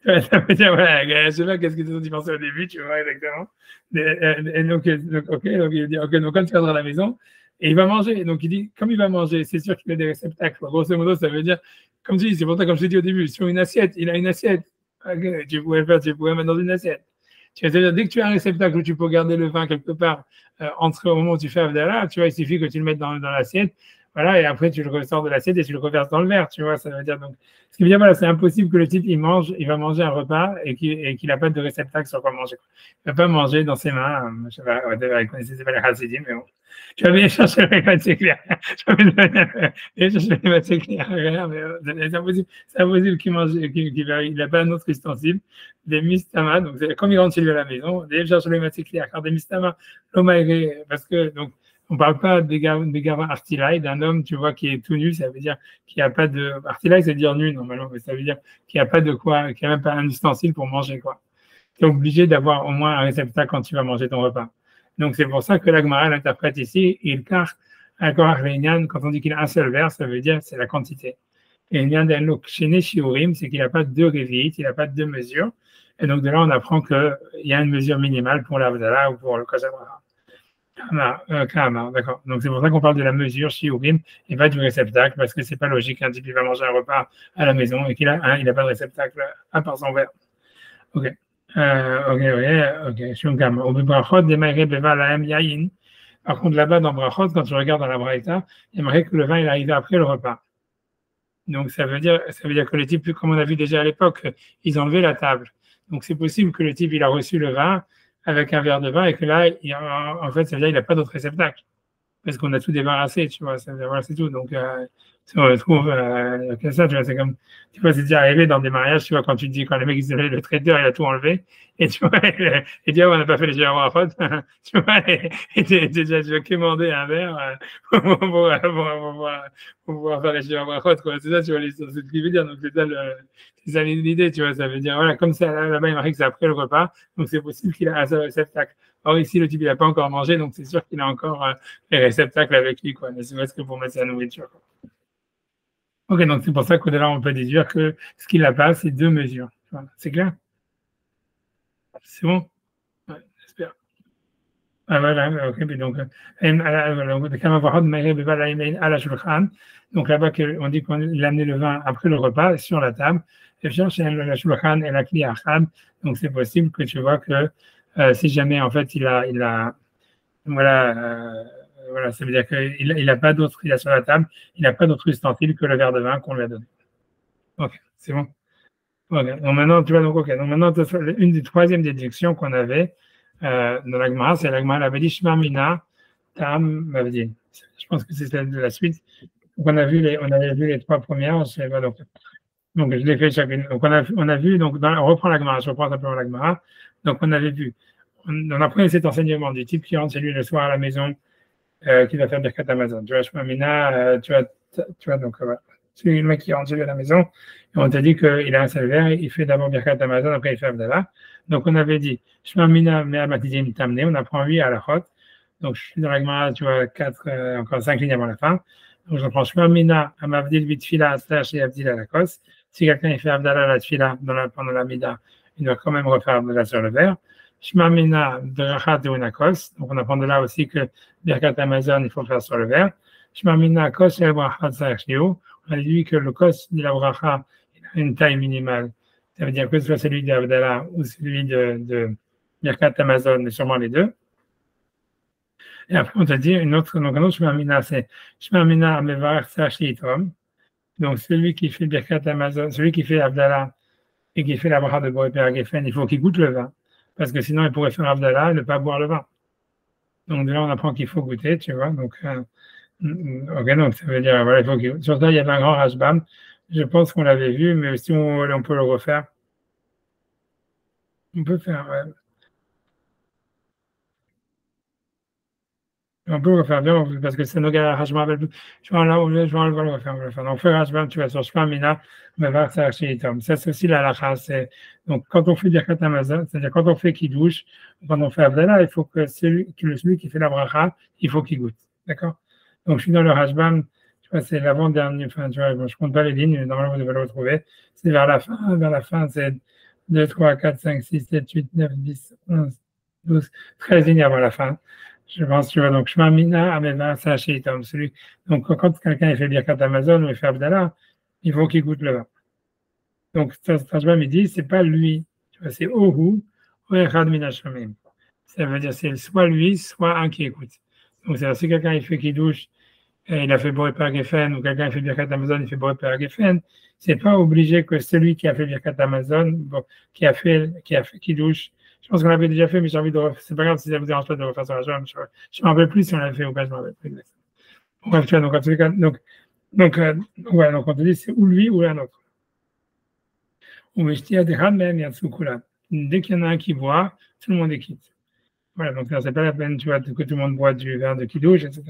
ça veut dire, voilà, je sais pas qu'est-ce qu'ils ont pensé au début, tu vois, exactement. Et donc, ok, donc il dit, ok, donc quand tu rentres à la maison, et il va manger. Donc, il dit, comme il va manger, c'est sûr qu'il a des réceptacles. Grosso modo, ça veut dire, comme tu dis, c'est pour ça, comme je t'ai dit au début, sur une assiette, il a une assiette. Okay, tu pourrais mettre dans une assiette. Tu vas te dire, dès que tu as un réceptacle où tu peux garder le vin quelque part, entre au moment où tu fais Avdallah, tu vois, il suffit que tu le mettes dans l'assiette, voilà, et après tu le ressors de l'assiette et tu le reverses dans le verre, tu vois, ça veut dire donc. Ce qui veut dire, voilà, c'est impossible que le type, il va manger un repas et qu'il n'a pas de réceptacle sur quoi manger. Il ne va pas manger dans ses mains, je ne sais pas, c'est pas les Hasidim, mais bon. Tu vas bien chercher les maths, c'est clair. Tu vas bien chercher les maths, c'est clair. C'est impossible qu'il mange, il n'a pas un autre ustensile. Des mistama, donc comme il rentre chez lui à la maison, il cherche les maths, c'est clair. Car des mistama, parce que, donc, on ne parle pas des gavins artilai, d'un homme, tu vois, qui est tout nu, ça veut dire qu'il n'y a pas de. Artilai, c'est dire nu, normalement, mais ça veut dire qu'il n'y a pas de quoi, qu'il n'y a même pas un ustensile pour manger, quoi. Tu es obligé d'avoir au moins un réceptacle quand tu vas manger ton repas. Donc, c'est pour ça que la Gemara l'interprète ici, il car un korach leïnyan, quand on dit qu'il a un seul verre, ça veut dire c'est la quantité. Et il y a un look chez Neshiurim, c'est qu'il n'a pas de deux révites, il n'a pas de deux mesures. Et donc, de là, on apprend qu'il y a une mesure minimale pour l'Avdallah ou pour le Koshavara. D'accord. Donc c'est pour ça qu'on parle de la mesure shiurim et pas du réceptacle, parce que c'est pas logique qu'un type il va manger un repas à la maison et qu'il a pas de réceptacle à part son verre. Ok. Shungam. Au brachot des maïré beva laem yayin. Par contre là-bas dans brachot, quand tu regardes dans la braïta, il aimerait que le vin il arrive après le repas. Donc ça veut dire que les types, comme on a vu déjà à l'époque, ils enlevaient la table. Donc c'est possible que le type il a reçu le vin avec un verre de vin et que là, en fait, ça veut dire qu'il n'a pas d'autre réceptacle. Parce qu'on a tout débarrassé, tu vois, voilà, c'est tout. Donc, si on retrouve ça, tu vois, c'est comme, tu vois, c'est déjà arrivé dans des mariages, tu vois, quand tu dis, quand les mecs, le traiteur, il a tout enlevé, et tu vois, et dit, on n'a pas fait les générations, tu vois, et tu as commandé un verre pour pouvoir faire les générations, quoi. C'est ça, tu vois, c'est ce qu'il veut dire. Donc, c'est ça l'idée, tu vois, ça veut dire, voilà, comme ça, là-bas, il marque que c'est après le repas, donc c'est possible qu'il a un seul réceptacle. Or, ici, le type, il n'a pas encore mangé, donc c'est sûr qu'il a encore les réceptacles avec lui, quoi. Mais c'est presque pour mettre sa nourriture, quoi. Ok, donc c'est pour ça qu'au-delà, on peut déduire que ce qu'il n'a pas, c'est deux mesures. Voilà. C'est clair? C'est bon? Ouais, j'espère. Ah, voilà, ok, puis donc, donc là-bas, on dit qu'il a amené le vin après le repas sur la table. Et puis, c'est la shulchan et la kli achad. Donc, c'est possible que tu vois que si jamais, en fait, voilà, ça veut dire qu'il n'a pas d'autre, il a sur la table, il n'a pas d'autre ustensile que le verre de vin qu'on lui a donné. Ok, c'est bon. Okay. Donc maintenant, tu vois, donc, ok. Donc maintenant, une des troisièmes déductions qu'on avait dans la Gemara, c'est la Gemara l'avait dit Shema Mina Tam Mavdi. Je pense que c'est celle de la suite. Donc on avait vu les trois premières. Je sais pas, donc je l'ai fait chacune. Donc on a vu, donc on reprend la Gemara, je reprends simplement la Gemara. Donc on avait vu, on apprenait cet enseignement du type qui rentre chez lui le soir à la maison, qui va faire Birkat Amazon. Tu vois, Shema Mina, tu vois, donc voilà. C'est le mec qui rentre chez lui à la maison, et on t'a dit qu'il a un seul verre, il fait d'abord Birkat Amazon, après il fait Avdallah. Donc on avait dit, Shema Mina Mea Matidim Tamne, on apprend 8 à la chôte. Donc je suis dans la Gemara, tu vois, encore 5 lignes avant la fin. Donc je prends Shema Mina Amavdil Vitfila slash et Avdil à la cos. Si quelqu'un il fait Avdallah la Tfila pendant la Mida, il doit quand même refaire Avdallah sur le verre. Shema Mina Drachat de Unakos. Donc on apprend de là aussi que Birkat Amazon, il faut faire sur le verre. Shema Mina Kos El Brachat Sa'achliou. On a dit que le kos de la bracha a une taille minimale. Ça veut dire que ce soit celui d'Avdallah ou celui de Birkat Amazon, mais sûrement les deux. Et après, on te dit un autre Shema Mina, c'est Shema Mina Mevarach Sa'achliitom. Donc, celui qui fait Birkat Amazon, celui qui fait Avdallah et qui fait la bracha de Boré Père Geffen, il faut qu'il goûte le vin. Parce que sinon, il pourrait faire Avdallah et ne pas boire le vin. Donc, de là, on apprend qu'il faut goûter, tu vois. Donc, ok, donc ça veut dire, voilà, il faut que. Sur ça, il y avait un grand Rashbam. Je pense qu'on l'avait vu, mais si on peut le refaire. On peut faire, ouais. On peut le refaire bien, parce que c'est nos gars Rashbam. Je vais le refaire, Donc, on fait Rashbam, tu vas sur Shema Mina, mais va ça chez Tom. Ça, c'est aussi la lacha. Donc, quand on fait Birkat Amazon, c'est-à-dire quand on fait Kiddush, quand on fait Avdallah, il faut que celui qui fait la bracha, il faut qu'il goûte. D'accord? Donc, je suis dans le Rashbam, crois que c'est l'avant-dernier, enfin, tu vois, bon, je compte pas les lignes, mais normalement, vous devez le retrouver. C'est vers la fin, c'est 2, 3, 4, 5, 6, 7, 8, 9, 10, 11, 12, 13 lignes avant la fin. Je pense, tu vois, donc, Shema Mina, Ameva, Sacheitom, celui, donc, quand quelqu'un fait Birkat Amazon ou il fait Abdallah, il faut qu'il goûte le vin. Donc, Tajbam, il dit, c'est pas lui, tu vois, c'est Ohu, ou Echad Minashomim. Ça veut dire, c'est soit lui, soit un qui écoute. Donc, c'est si quelqu'un, il fait Kiddush, et il a fait Boré Père Geffen, ou quelqu'un fait Birkat Amazon, il fait Boré Père Geffen, c'est pas obligé que celui qui a fait Birkat Amazon, bon, qui a fait Kiddush, je pense qu'on l'avait déjà fait, mais j'ai envie de refaire, c'est pas grave si ça vous dérange pas de refaire sur la jambe, je m'en rappelle plus si on l'avait fait ou pas, je m'en rappelle plus exactement. Bref, tu vois, donc, en tous les cas, ouais, donc on te dit, c'est ou lui ou un autre. Ou même, dès qu'il y en a un qui boit, tout le monde est quitte. Voilà, donc c'est pas la peine, tu vois, que tout le monde boit du verre de Kiddush, etc.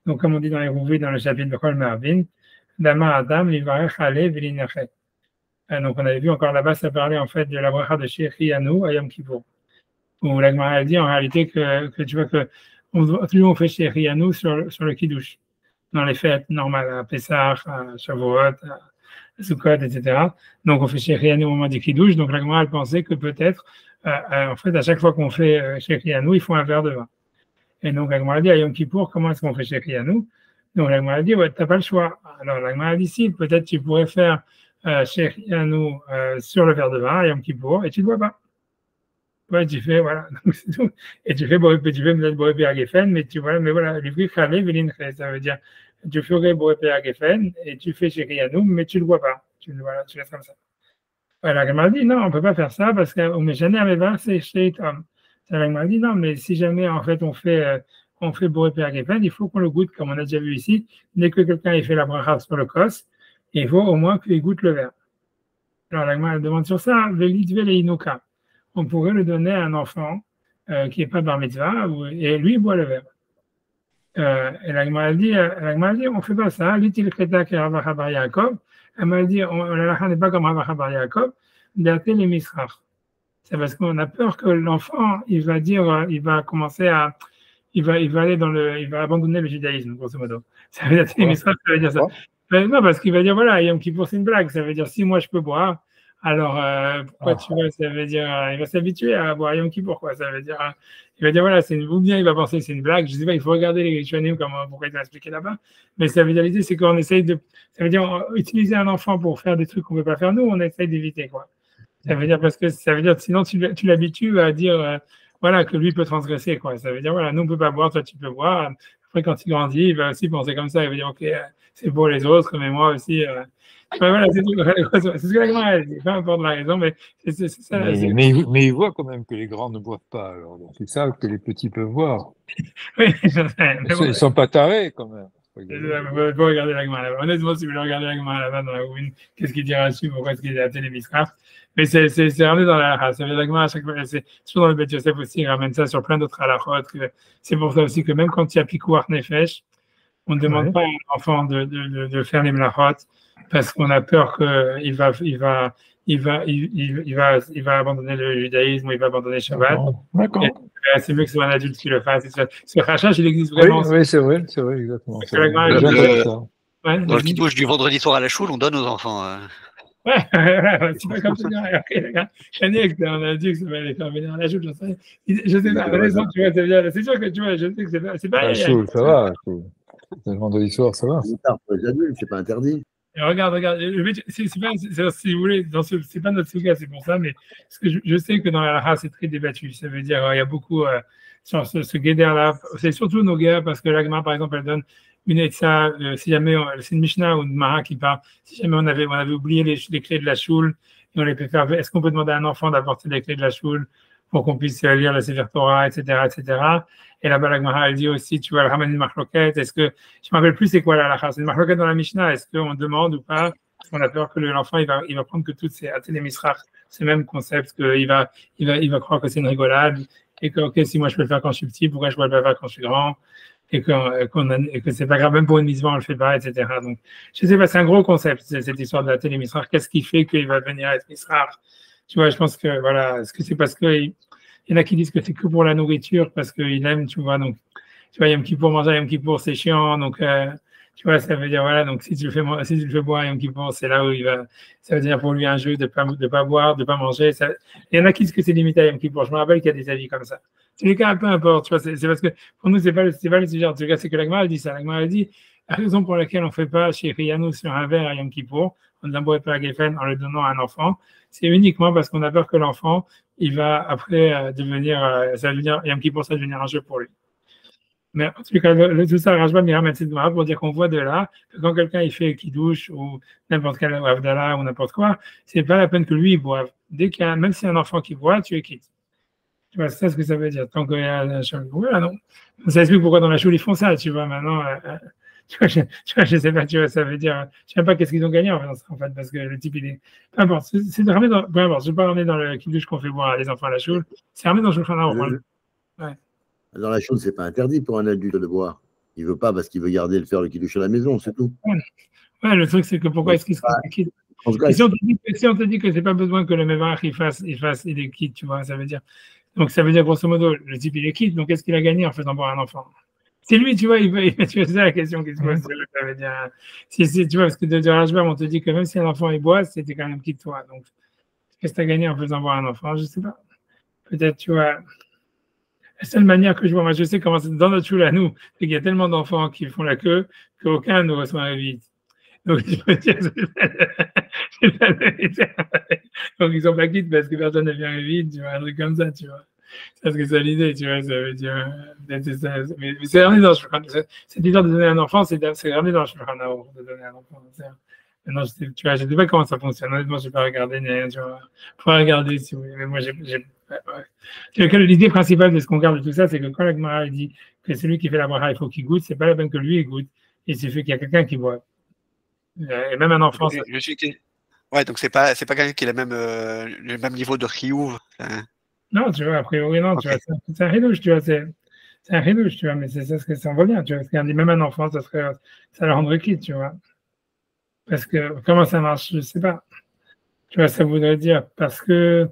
Donc, comme on dit dans les Rouvi, dans le chapitre de Chol Mervin, Dama Adam, Livarech Ale, Vilinachet. Donc, on avait vu encore là-bas, ça parlait en fait de la bracha de Shechianu à Yom Kippour. Où la Gemara a dit en réalité que tu vois que toujours on fait Shechianu sur le Kiddush, dans les fêtes normales, à Pessah, à Shavuot, à Sukkot, etc. Donc, on fait Shechianu au moment du Kiddush. Donc, la Gemara pensait que peut-être, en fait, à chaque fois qu'on fait Shechianu, il faut un verre de vin. Et donc, la Gemara dit à Yom Kippour, comment est-ce qu'on fait Shechianu? Donc, la Gemara dit, ouais, tu n'as pas le choix. Alors, la Gemara dit, si, peut-être tu pourrais faire Shechianu sur le verre de vin à Yom Kippour et tu ne le bois pas. Ouais, tu fais, voilà. Donc, c'est tout. Et tu fais peut-être Boré Père Geffen, mais tu vois, mais voilà, l'ivri Khalé, Velinche, ça veut dire, tu ferais Boré Père Geffen et tu fais Shechianu, mais tu ne le bois pas. Voilà, tu laisses comme ça. Voilà, la Gemara dit, non, on ne peut pas faire ça parce qu'on met jamais à mes vins, c'est Sheitam. La Gemara dit, non, mais si jamais, en fait, on fait Boré Père Geffen, il faut qu'on le goûte, comme on a déjà vu ici. Dès que quelqu'un ait fait la bracha sur le kos, il faut au moins qu'il goûte le verre. Alors, la Gemara demande sur ça, Velitve le Inuka. On pourrait le donner à un enfant qui n'est pas bar mitzvah, et lui, il boit le verre. Et la Gemara dit, on ne fait pas ça. L'util Kreta qui est Ravacha Bar Yaakov, elle m'a dit, la n'est pas comme Ravacha Bar Yaakov, d'attendre les misrach. C'est parce qu'on a peur que l'enfant, il va dire, il va commencer à, il va aller il va abandonner le judaïsme, grosso modo. Ça veut dire, ça veut dire ça. Mais non, parce qu'il va dire, voilà, Yom Kippour, c'est une blague. Ça veut dire, si moi je peux boire, alors pourquoi tu vois, ça veut dire, il va s'habituer à boire Yom Kippour, quoi. Ça veut dire, il va dire, voilà, ou bien il va penser que c'est une blague. Je sais pas, il faut regarder les Rishonim, pourquoi ils ont expliqué là-bas. Mais ça veut dire, l'idée, c'est qu'on essaye ça veut dire, utiliser un enfant pour faire des trucs qu'on ne peut pas faire nous, on essaye d'éviter, quoi. Ça veut dire parce que ça veut dire sinon tu l'habitues à dire voilà que lui peut transgresser, quoi. Ça veut dire voilà, nous on peut pas boire, toi tu peux boire. Après quand il grandit, il va aussi penser comme ça, il va dire ok, c'est pour les autres, mais moi aussi. Voilà, c'est ce que la grand elle dit, peu importe la raison, mais c'est ça. Mais il voit quand même que les grands ne boivent pas, alors donc c'est ça que les petits peuvent voir. Oui, je sais. Ils ne sont pas tarés quand même. Faut regarder la là-bas. Honnêtement, si vous voulez regarder la là-bas dans la Win, qu'est-ce qu'il dira dessus, pourquoi est-ce qu'il a appelé les Misraf? Mais c'est ramené dans la halakha. Ça veut dire à chaque fois, c'est toujours dans le Bet Yosef aussi, il ramène ça sur plein d'autres halakhot. C'est pour ça aussi que même quand il y a Pikouach Nefesh, on ne demande pas à un enfant de faire les mlachot parce qu'on a peur qu'il va abandonner le judaïsme ou il va abandonner Shabbat. D'accord. C'est mieux que ce soit un adulte qui le fasse. Ce rachage, il existe vraiment. Oui, c'est vrai, exactement. Dans le kiddush du vendredi soir à la choule, on donne aux enfants. Ouais, c'est pas comme ça. On a dit que ça va les faire venir à la choule. Je sais pas, honnêtement, tu vois, c'est sûr que tu vois, je sais que c'est pas. La choule, ça va. Le vendredi soir, ça va. C'est tard pour les adultes, c'est pas interdit. Et regarde, si vous voulez, c'est pas notre souga, c'est pour ça, mais ce que je sais que dans la halakha, c'est très débattu. Ça veut dire, il y a beaucoup sur ce guéder-là. C'est surtout nos guerres, parce que l'agma, par exemple, elle donne une etza, si jamais, c'est une Mishnah ou une Mara qui parle, si jamais on avait oublié les clés de la choule, et on les peut faire, est-ce qu'on peut demander à un enfant d'apporter les clés de la choule pour qu'on puisse lire la Sefer Torah, etc., etc. Et là-bas, la Gemara, elle dit aussi, tu vois, le Raman Machloket, est-ce que, je ne me rappelle plus c'est quoi la halakha, c'est une Machloket dans la Mishnah, est-ce qu'on demande ou pas, parce qu'on a peur que l'enfant, il va prendre que toutes ces Athènes Misrach, ce même concept, qu'il va croire que c'est une rigolade, et que, ok, si moi je peux le faire quand je suis petit, pourquoi je ne peux pas le faire quand je suis grand, et que c'est pas grave, même pour une mise on le fait pas, etc. Donc, je sais pas, c'est un gros concept, cette histoire de la télé Misrach, qu'est-ce qui fait qu'il va venir être Misrach? Tu vois, je pense que, voilà, est-ce que c'est parce que, il y en a qui disent que c'est que pour la nourriture, parce qu'il aime, tu vois, donc, tu vois, Yom Kippour, manger à Yom Kippour, c'est chiant, donc, tu vois, ça veut dire, voilà, donc si tu le fais boire à Yom Kippour, c'est là où ça veut dire pour lui un jeu de pas boire, de pas manger. Il y en a qui disent que c'est limité à Yom Kippour. Je me rappelle qu'il y a des avis comme ça. C'est le cas, peu importe, tu vois, c'est parce que pour nous, c'est pas le sujet. En tout cas, c'est que l'Agma a dit ça. L'Agma a dit, la raison pour laquelle on ne fait pas chez Riyanou sur un verre à Yom Kippour, on ne l'emboîte pas à Geffen en le donnant à un enfant, c'est uniquement parce qu'on a peur que l'enfant, il va après devenir, ça va devenir, Yom Kippour, ça va devenir un jeu pour lui. Mais en tout cas, tout ça, Rajba Mira met cette pour dire qu'on voit de là que quand quelqu'un il fait qui douche ou n'importe quel Avdallah ou n'importe quoi, c'est pas la peine que lui il boive. Dès qu'il y a, même si un enfant qui boit, tu es quitte. Tu vois, c'est ça ce que ça veut dire. Tant qu'il y a la choule. Voilà, non. Ça explique pourquoi dans la choule ils font ça, tu vois, maintenant. Tu vois, je sais pas, tu vois, ça veut dire, je sais même pas qu'est-ce qu'ils ont gagné en fait, parce que le type il est. Peu importe, c'est de ramener dans, peu importe, je ne vais pas ramener dans le qui douche qu'on fait boire à les enfants à la choule, c'est ramener dans le Shulchan. Ouais. Dans la chose, c'est pas interdit pour un adulte de boire. Il veut pas parce qu'il veut garder le faire le kidouche à la maison, c'est tout. Ouais, le truc, c'est que pourquoi est-ce qu'il serait quitte? Si on te dit que c'est pas besoin que le mévarach il est quitte, tu vois, ça veut dire. Donc ça veut dire grosso modo, le type il est quitte, donc qu'est-ce qu'il a gagné en faisant boire un enfant? C'est lui, tu vois, c'est ça la question qui se pose. Ça veut dire, tu vois, parce que de Rajbam, on te dit que même si un enfant il boit, c'était quand même quitte toi. Donc qu'est-ce que tu as gagné en faisant boire un enfant? Je sais pas. Peut-être, tu vois. La seule manière que je vois, moi je sais comment c'est dans notre choule à nous, c'est qu'il y a tellement d'enfants qui font la queue qu'aucun ne reçoit un vide. Donc, je veux dire, donc ils sont pas quittes parce que personne ne vient vide, tu vois, un truc comme ça, tu vois. Parce que c'est l'idée, tu vois, ça veut dire. Mais c'est ramené dans le Shulchan. Cette histoire de donner un enfant, c'est ramené dans le Shulchan Aruch de donner un enfant. Maintenant, tu vois, je ne sais pas comment ça fonctionne. Honnêtement, je n'ai pas regardé, tu vois. Il faut regarder si vous voulez. Mais moi, l'idée principale de ce qu'on garde de tout ça, c'est que quand la Gemara dit que celui qui fait la bracha, il faut qu'il goûte, c'est pas la peine que lui il goûte. Il suffit qu'il y a quelqu'un qui boit. Et même un enfant. Ouais, donc c'est pas quelqu'un qui a le même niveau de chiyuv. Non, tu vois, a priori, non, okay. Tu vois, c'est un ridouche, tu vois, c'est un ridouche, tu vois, mais c'est ça ce que ça en revient, tu vois, parce qu'on dit même un enfant, ça le rendrait quitte, tu vois. Parce que, comment ça marche, je sais pas. Tu vois, ça voudrait dire, parce que,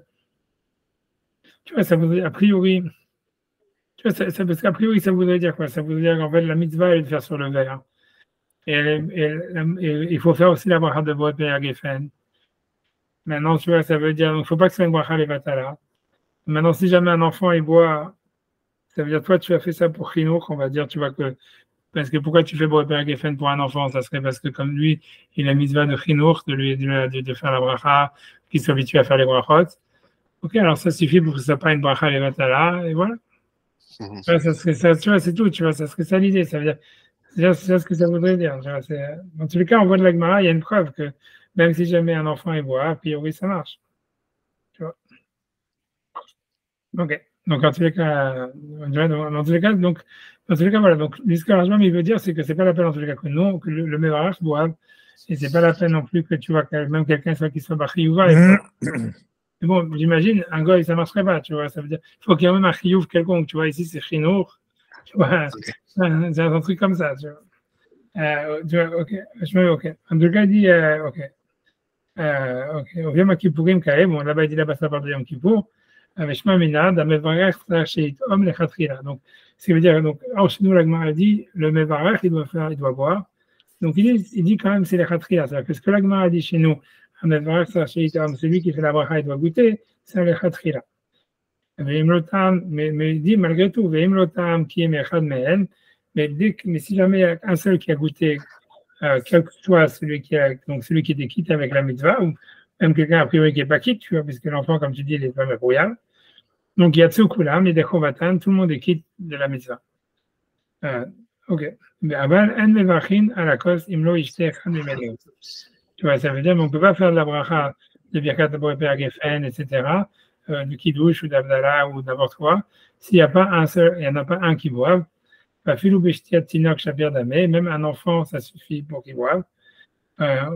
tu vois, ça voudrait, a priori, tu vois, parce qu'a priori, ça voudrait dire quoi? Ça voudrait dire qu'en fait, la mitzvah est de faire sur le verre. Et il faut faire aussi la bracha de Boat Be'er Geffen. Maintenant, tu vois, ça veut dire, donc, il ne faut pas que ce soit une bracha levatala. Maintenant, si jamais un enfant, il boit, ça veut dire, toi, tu as fait ça pour Chinour, on va dire, tu vois que, parce que pourquoi tu fais Boat Be'er Geffen pour un enfant? Ça serait parce que comme lui, il a mitzvah de Chinour, de faire la bracha, qu'il soit habitué à faire les brachot. Ok, alors ça suffit pour que ce soit pas une bracha levatala, et voilà. Ça serait ça, tu vois, c'est tout, tu vois, ça serait ça l'idée, ça veut dire, c'est ça ce que ça voudrait dire. Tu vois, dans tous les cas, on voit de la Gemara, il y a une preuve que même si jamais un enfant est boit, a priori ça marche. Tu vois. Ok. Donc en tous les cas, voilà. Donc l'iscaragement, il veut dire, c'est que c'est pas la peine en tous les cas que non, que le mévarach boive, et c'est pas la peine non plus que tu vois que même quelqu'un soit qui soit bachiyouva. Mais bon, j'imagine, un goy, ça marcherait pas, tu vois. Ça veut dire, il faut qu'il y ait même un chiyuv quelconque, tu vois. Ici, c'est chinour, tu vois. Okay. C'est un truc comme ça, tu vois. Tu vois, ok. Ok. En tout cas, il dit, ok. Ok. Au Yom Kippourim, bon, là-bas, il dit là-bas, ça parle de Yom Kippour. Avec Shema Mina, dans Mevarech, Sachet, Homme, les Khatrila. Donc, ce qui veut dire, donc, chez nous, la Gemara dit, le Mevarech, il doit boire. Donc, il dit quand même, c'est les Khatrila. C'est-à-dire que ce que la Gemara dit chez nous, celui qui fait la bracha, il doit goûter, c'est le khatrila. Mais il dit malgré tout, mais si jamais il y a un seul qui a goûté, quel que soit celui qui était quitte avec la mitzvah, ou même quelqu'un a priori qui n'est pas quitte, tu vois, puisque l'enfant, comme tu dis, il est pas mébrouillard. Donc il y a Tsukula, mais Dechovatan, tout le monde est quitte de la mitzvah. Ok. Mais aval, en mevachin à la cause, imlo ishte chan mimenu. Tu vois, ça veut dire qu'on ne peut pas faire de la bracha de Birkat Boat Be'er Geffen, etc., du Kiddush ou d'Abdallah ou n'importe quoi, s'il n'y a pas un seul, il n'y en a pas un qui boive. Filou Beshtiat Tinok Shapir Damé, même un enfant, ça suffit pour qu'il boive. Ça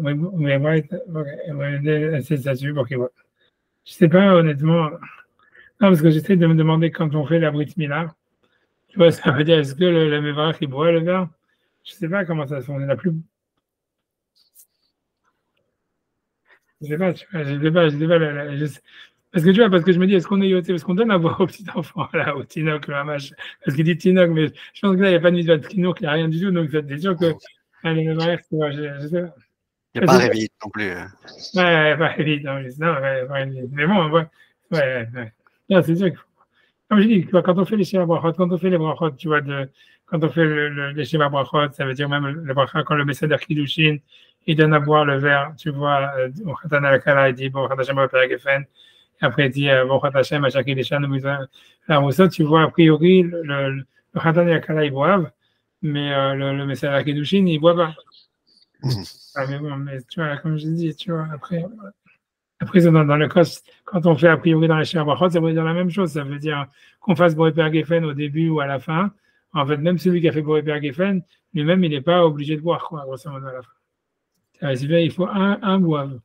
suffit pour qu'il boive. Je ne sais pas, honnêtement. Non, parce que j'essaie de me demander quand on fait la Brit Milah, tu vois, ça veut dire, est-ce que le Mevarach, il boit le verre? Je ne sais pas comment ça se fait. La plus. Je sais pas, tu vois, je sais pas, Parce que tu vois, parce que je me dis, est-ce qu'on est yoté, est-ce qu'on donne à boire au petit enfant, là, au tinoc, le hamash, parce qu'il dit tinoc, mais je pense que là, il n'y a pas de mitzvah de tinoc, il n'y a rien du tout, donc c'est sûr que, allez, le mariage, tu vois, je sais pas. Il n'y a pas réveillé non plus. Ouais, pas évident, non, ouais, mais bon, ouais. Non, c'est sûr qu'il faut. Comme je dis, quand on fait les Shema Brachot, quand on fait les Brachot, tu vois, quand on fait les Shema Brachot, ça veut dire même le Bracha, quand le Messader Kiddushin, il donne à boire le verre, tu vois, au Khatan al-Kala, il dit, bon, Khatachem al-Peragefen, et après il dit, bon, Khatachem, à chaque Ideshan, là, où ça, tu vois, a priori, le Khatan al-Kala, ils boivent, mais le Messader Kiddushin, il boit pas. Ah, mais bon, mais tu vois, comme je dis, tu vois, après, dans le cas, quand on fait a priori dans les Shema Brachot, ça veut dire la même chose. Ça veut dire qu'on fasse Boré Père Geffen au début ou à la fin. En fait, même celui qui a fait Boré Père Geffen, lui-même, il n'est pas obligé de boire, quoi, grosso modo, à la fin. Il faut un boivre.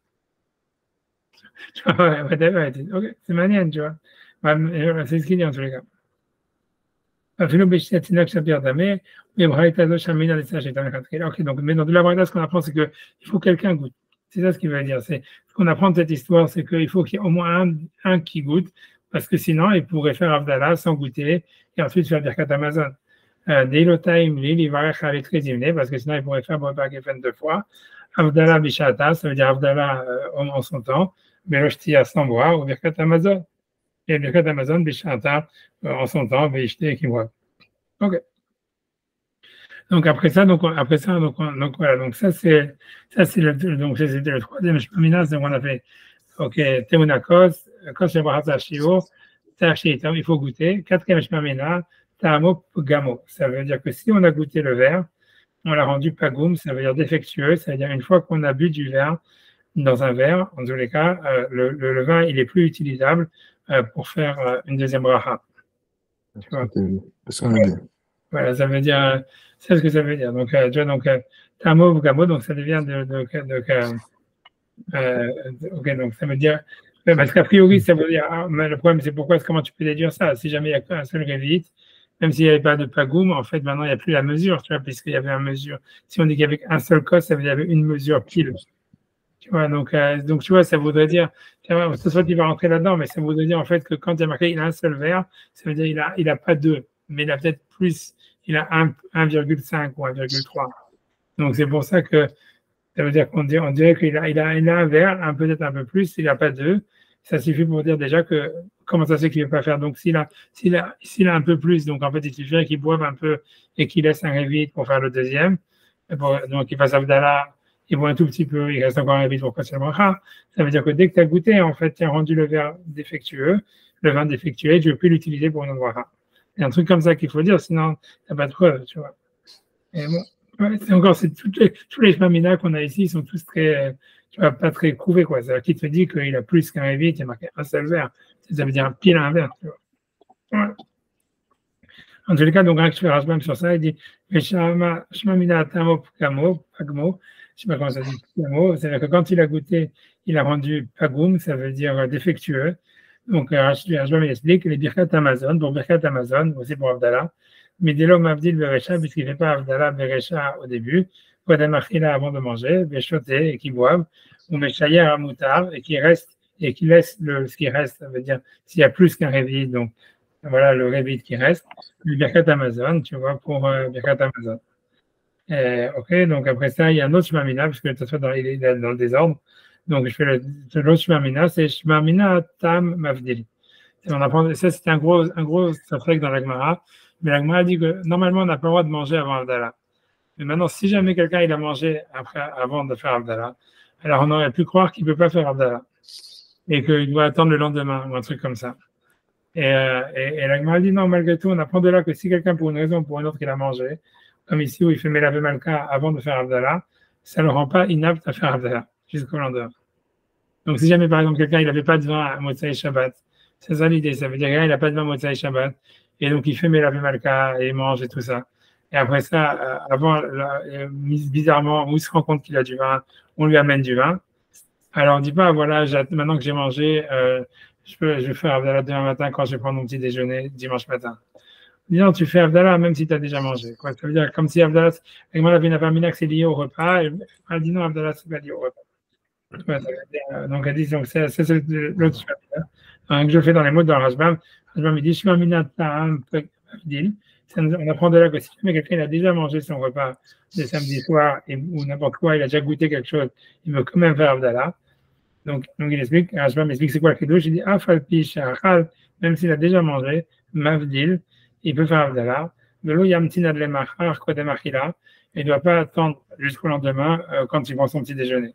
Ok, c'est magnifique, tu vois. C'est ce qu'il dit en tous les cas. Ok, donc, mais dans de la vraie, ce qu'on apprend, c'est qu'il faut que quelqu'un goûte. C'est ça ce qu'il veut dire. Ce qu'on apprend de cette histoire, c'est qu'il faut qu'il y ait au moins un qui goûte, parce que sinon, il pourrait faire Avdallah sans goûter et ensuite faire Birkat Amazon. Deilotaim Lil, il va aller très dîner, parce que sinon, il pourrait faire Boré Geffen 2 fois. Avdallah Bishata, ça veut dire Avdallah en son temps, Beloshtia sans boire, ou Birkat Amazon. Et Birkat Amazon Bishata en son temps, Beishté qui boit. Ok. Donc après ça, donc voilà, donc ça c'est le troisième Shmamina, c'est qu'on a fait. Ok, Teunakos, Kos Shebrahata Shio, Tachitam, il faut goûter. Quatrième Shmamina, Tahamo Gamo. Ça veut dire que si on a goûté le verre, on l'a rendu pagoum, ça veut dire défectueux, ça veut dire une fois qu'on a bu du verre dans un verre, en tous les cas, le vin il est plus utilisable pour faire une deuxième bracha. Tu vois. Voilà, ça veut dire, c'est ce que ça veut dire. Donc, tu vois, donc, Tamo ou Gamo, donc ça devient ok, donc ça veut dire, parce qu'a priori, ça veut dire, mais le problème, c'est pourquoi, comment tu peux déduire ça? Si jamais il n'y a qu'un seul révite, même s'il n'y avait pas de pagoum, en fait, maintenant, il n'y a plus la mesure, tu vois, puisqu'il y avait une mesure. Si on dit qu'il y avait un seul cos, ça veut dire qu'il y avait une mesure pile. Tu vois, donc, tu vois, ça voudrait dire, ce soit tu vas rentrer là-dedans, mais ça voudrait dire, en fait, que quand il y a marqué, il a un seul verre, ça veut dire il a pas deux, mais il a peut-être plus. Il a 1,5 ou 1,3. Donc, c'est pour ça que ça veut dire on dirait qu'il a un verre, peut-être un peu plus, il n'a pas deux. Ça suffit pour dire déjà que comment ça se fait qu'il ne veut pas faire. Donc, s'il a un peu plus, donc en fait, il suffit qu'il boive un peu et qu'il laisse un révite pour faire le deuxième. Donc, il passe Avdallah, il boit un tout petit peu, il reste encore un révite pour passer le bracha. Ça veut dire que dès que tu as goûté, en fait, tu as rendu le verre défectueux, le vin défectué, tu ne veux plus l'utiliser pour une autre bracha. C'est un truc comme ça qu'il faut dire, sinon, tu n'as pas de preuve, tu vois. Et bon, ouais, tous les Shmamina qu'on a ici sont tous très, tu vois, pas très prouvés, quoi. C'est-à-dire qu'il te dit qu'il a plus qu'un révite, il a marqué un seul verre. Ça veut dire un pile à un verre, tu vois. Ouais. En tous les cas, donc, un je fais Rashbam sur ça, il dit, Shmamina Tamo Pagmo, je sais pas comment ça dit, Pagmo, c'est-à-dire que quand il a goûté, il a rendu Pagoum, ça veut dire défectueux. Donc, Rashbam explique les Birkat Amazon, pour Birkat Amazon, aussi pour Avdallah, mais dès l'homme Avdil Berecha, puisqu'il ne fait pas Avdallah Berecha au début, Kodem Achila avant de manger, Bechoté, et qui boivent, ou Meshayer à Moutar, et qui laisse ce qui reste, ça veut dire s'il y a plus qu'un réveil, donc voilà le réveil qui reste, le Birkat Amazon, tu vois, pour Birkat Amazon. Ok, donc après ça, il y a un autre Shmamina, puisque le Tosfot il est dans le désordre. Donc, je fais l'autre Shmamina, c'est Shmamina Tam Mavdili. On apprend, ça, c'est un gros safrek dans la Gemara. Mais la Gemara dit que normalement, on n'a pas le droit de manger avant Avdallah. Mais maintenant, si jamais quelqu'un il a mangé avant de faire Avdallah, alors on aurait pu croire qu'il ne peut pas faire Avdallah. Et qu'il doit attendre le lendemain, ou un truc comme ça. Et la Gemara dit non, malgré tout, on apprend de là que si quelqu'un, pour une raison ou pour une autre, il a mangé, comme ici où il fait Melavé Malka avant de faire Avdallah, ça ne le rend pas inapte à faire Avdallah jusqu'au lendemain. Donc, si jamais, par exemple, quelqu'un, il n'avait pas de vin à Motsai Shabbat, c'est ça l'idée. Ça veut dire qu'il n'a pas de vin à Motsai Shabbat. Et donc, il fait Melavé Malka et il mange et tout ça. Et après ça, bizarrement, où il se rend compte qu'il a du vin, on lui amène du vin. Alors, on ne dit pas, voilà, maintenant que j'ai mangé, je vais faire Avdallah demain matin quand je vais prendre mon petit déjeuner dimanche matin. On dit non, tu fais Avdallah même si tu as déjà mangé. Quoi. Ça veut dire comme si Avdallah, avec moi, la Vinapamina, c'est lié au repas. Et elle dit non, Avdallah, c'est pas lié au repas. Donc, elle dit, donc, c'est l'autre choix. Donc, je fais dans les mots dans le Rashbam. Rashbam, il dit, Shmaminat Ta'am Pekdil. On apprend de là que si quelqu'un a déjà mangé son repas le samedi soir ou n'importe quoi, il a déjà goûté quelque chose, il veut quand même faire Abdallah. Donc il explique, Rashbam explique c'est quoi le kiddush. Il dit, Afalpi Shachal, même s'il a déjà mangé, Mavdil, il peut faire Abdallah. Velo Yamtin Adle Machar Kodem Achila. Il ne doit pas attendre jusqu'au lendemain quand il prend son petit déjeuner.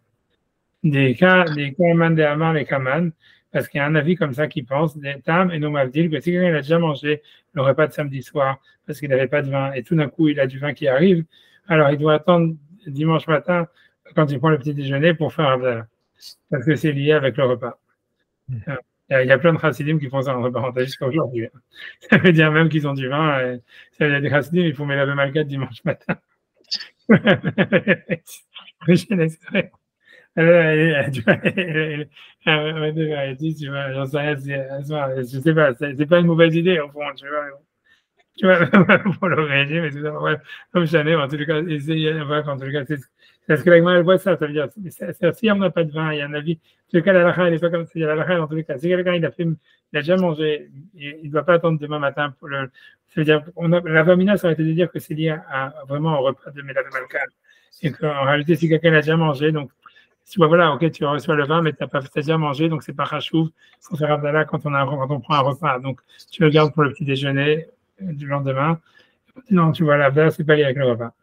Des Kaman de Amar les Kaman, parce qu'il y a un avis comme ça qui pense, des Tam et non Mavdil, que si quelqu'un a déjà mangé le repas de samedi soir parce qu'il n'avait pas de vin et tout d'un coup il a du vin qui arrive, alors il doit attendre dimanche matin quand il prend le petit déjeuner pour faire Abdallah, parce que c'est lié avec le repas. Il y a plein de chassidim qui font ça entre parenthèses jusqu'à aujourd'hui. Ça veut dire même qu'ils ont du vin. Ça veut dire des chassidim, il faut mettre la malkat dimanche matin. Je sais pas, c'est pas une mauvaise idée au fond, tu vois, pour le régime et tout ça, ouais, comme jamais, en tout cas, essayer, bref, en tout cas, c'est parce que la elle voit ça, ça veut dire, si on n'a pas de vin, il y a un avis, en tout cas, la lacha, elle n'est pas comme ça, il y a la lacha, en tous les cas, si quelqu'un, il a déjà mangé, il ne doit pas attendre demain matin pour le, ça veut dire, la famina, ça aurait été de dire que c'est lié vraiment au repas de Melav Malkan, et qu'en réalité, si quelqu'un l'a déjà mangé, donc, tu vois, voilà, ok, tu reçois le vin, mais tu as déjà mangé, donc c'est pas rachouv, il faut faire Abdallah quand on prend un repas, donc, tu le gardes pour le petit déjeuner, du lendemain. Non, tu vois, là, c'est pas lié avec le repas.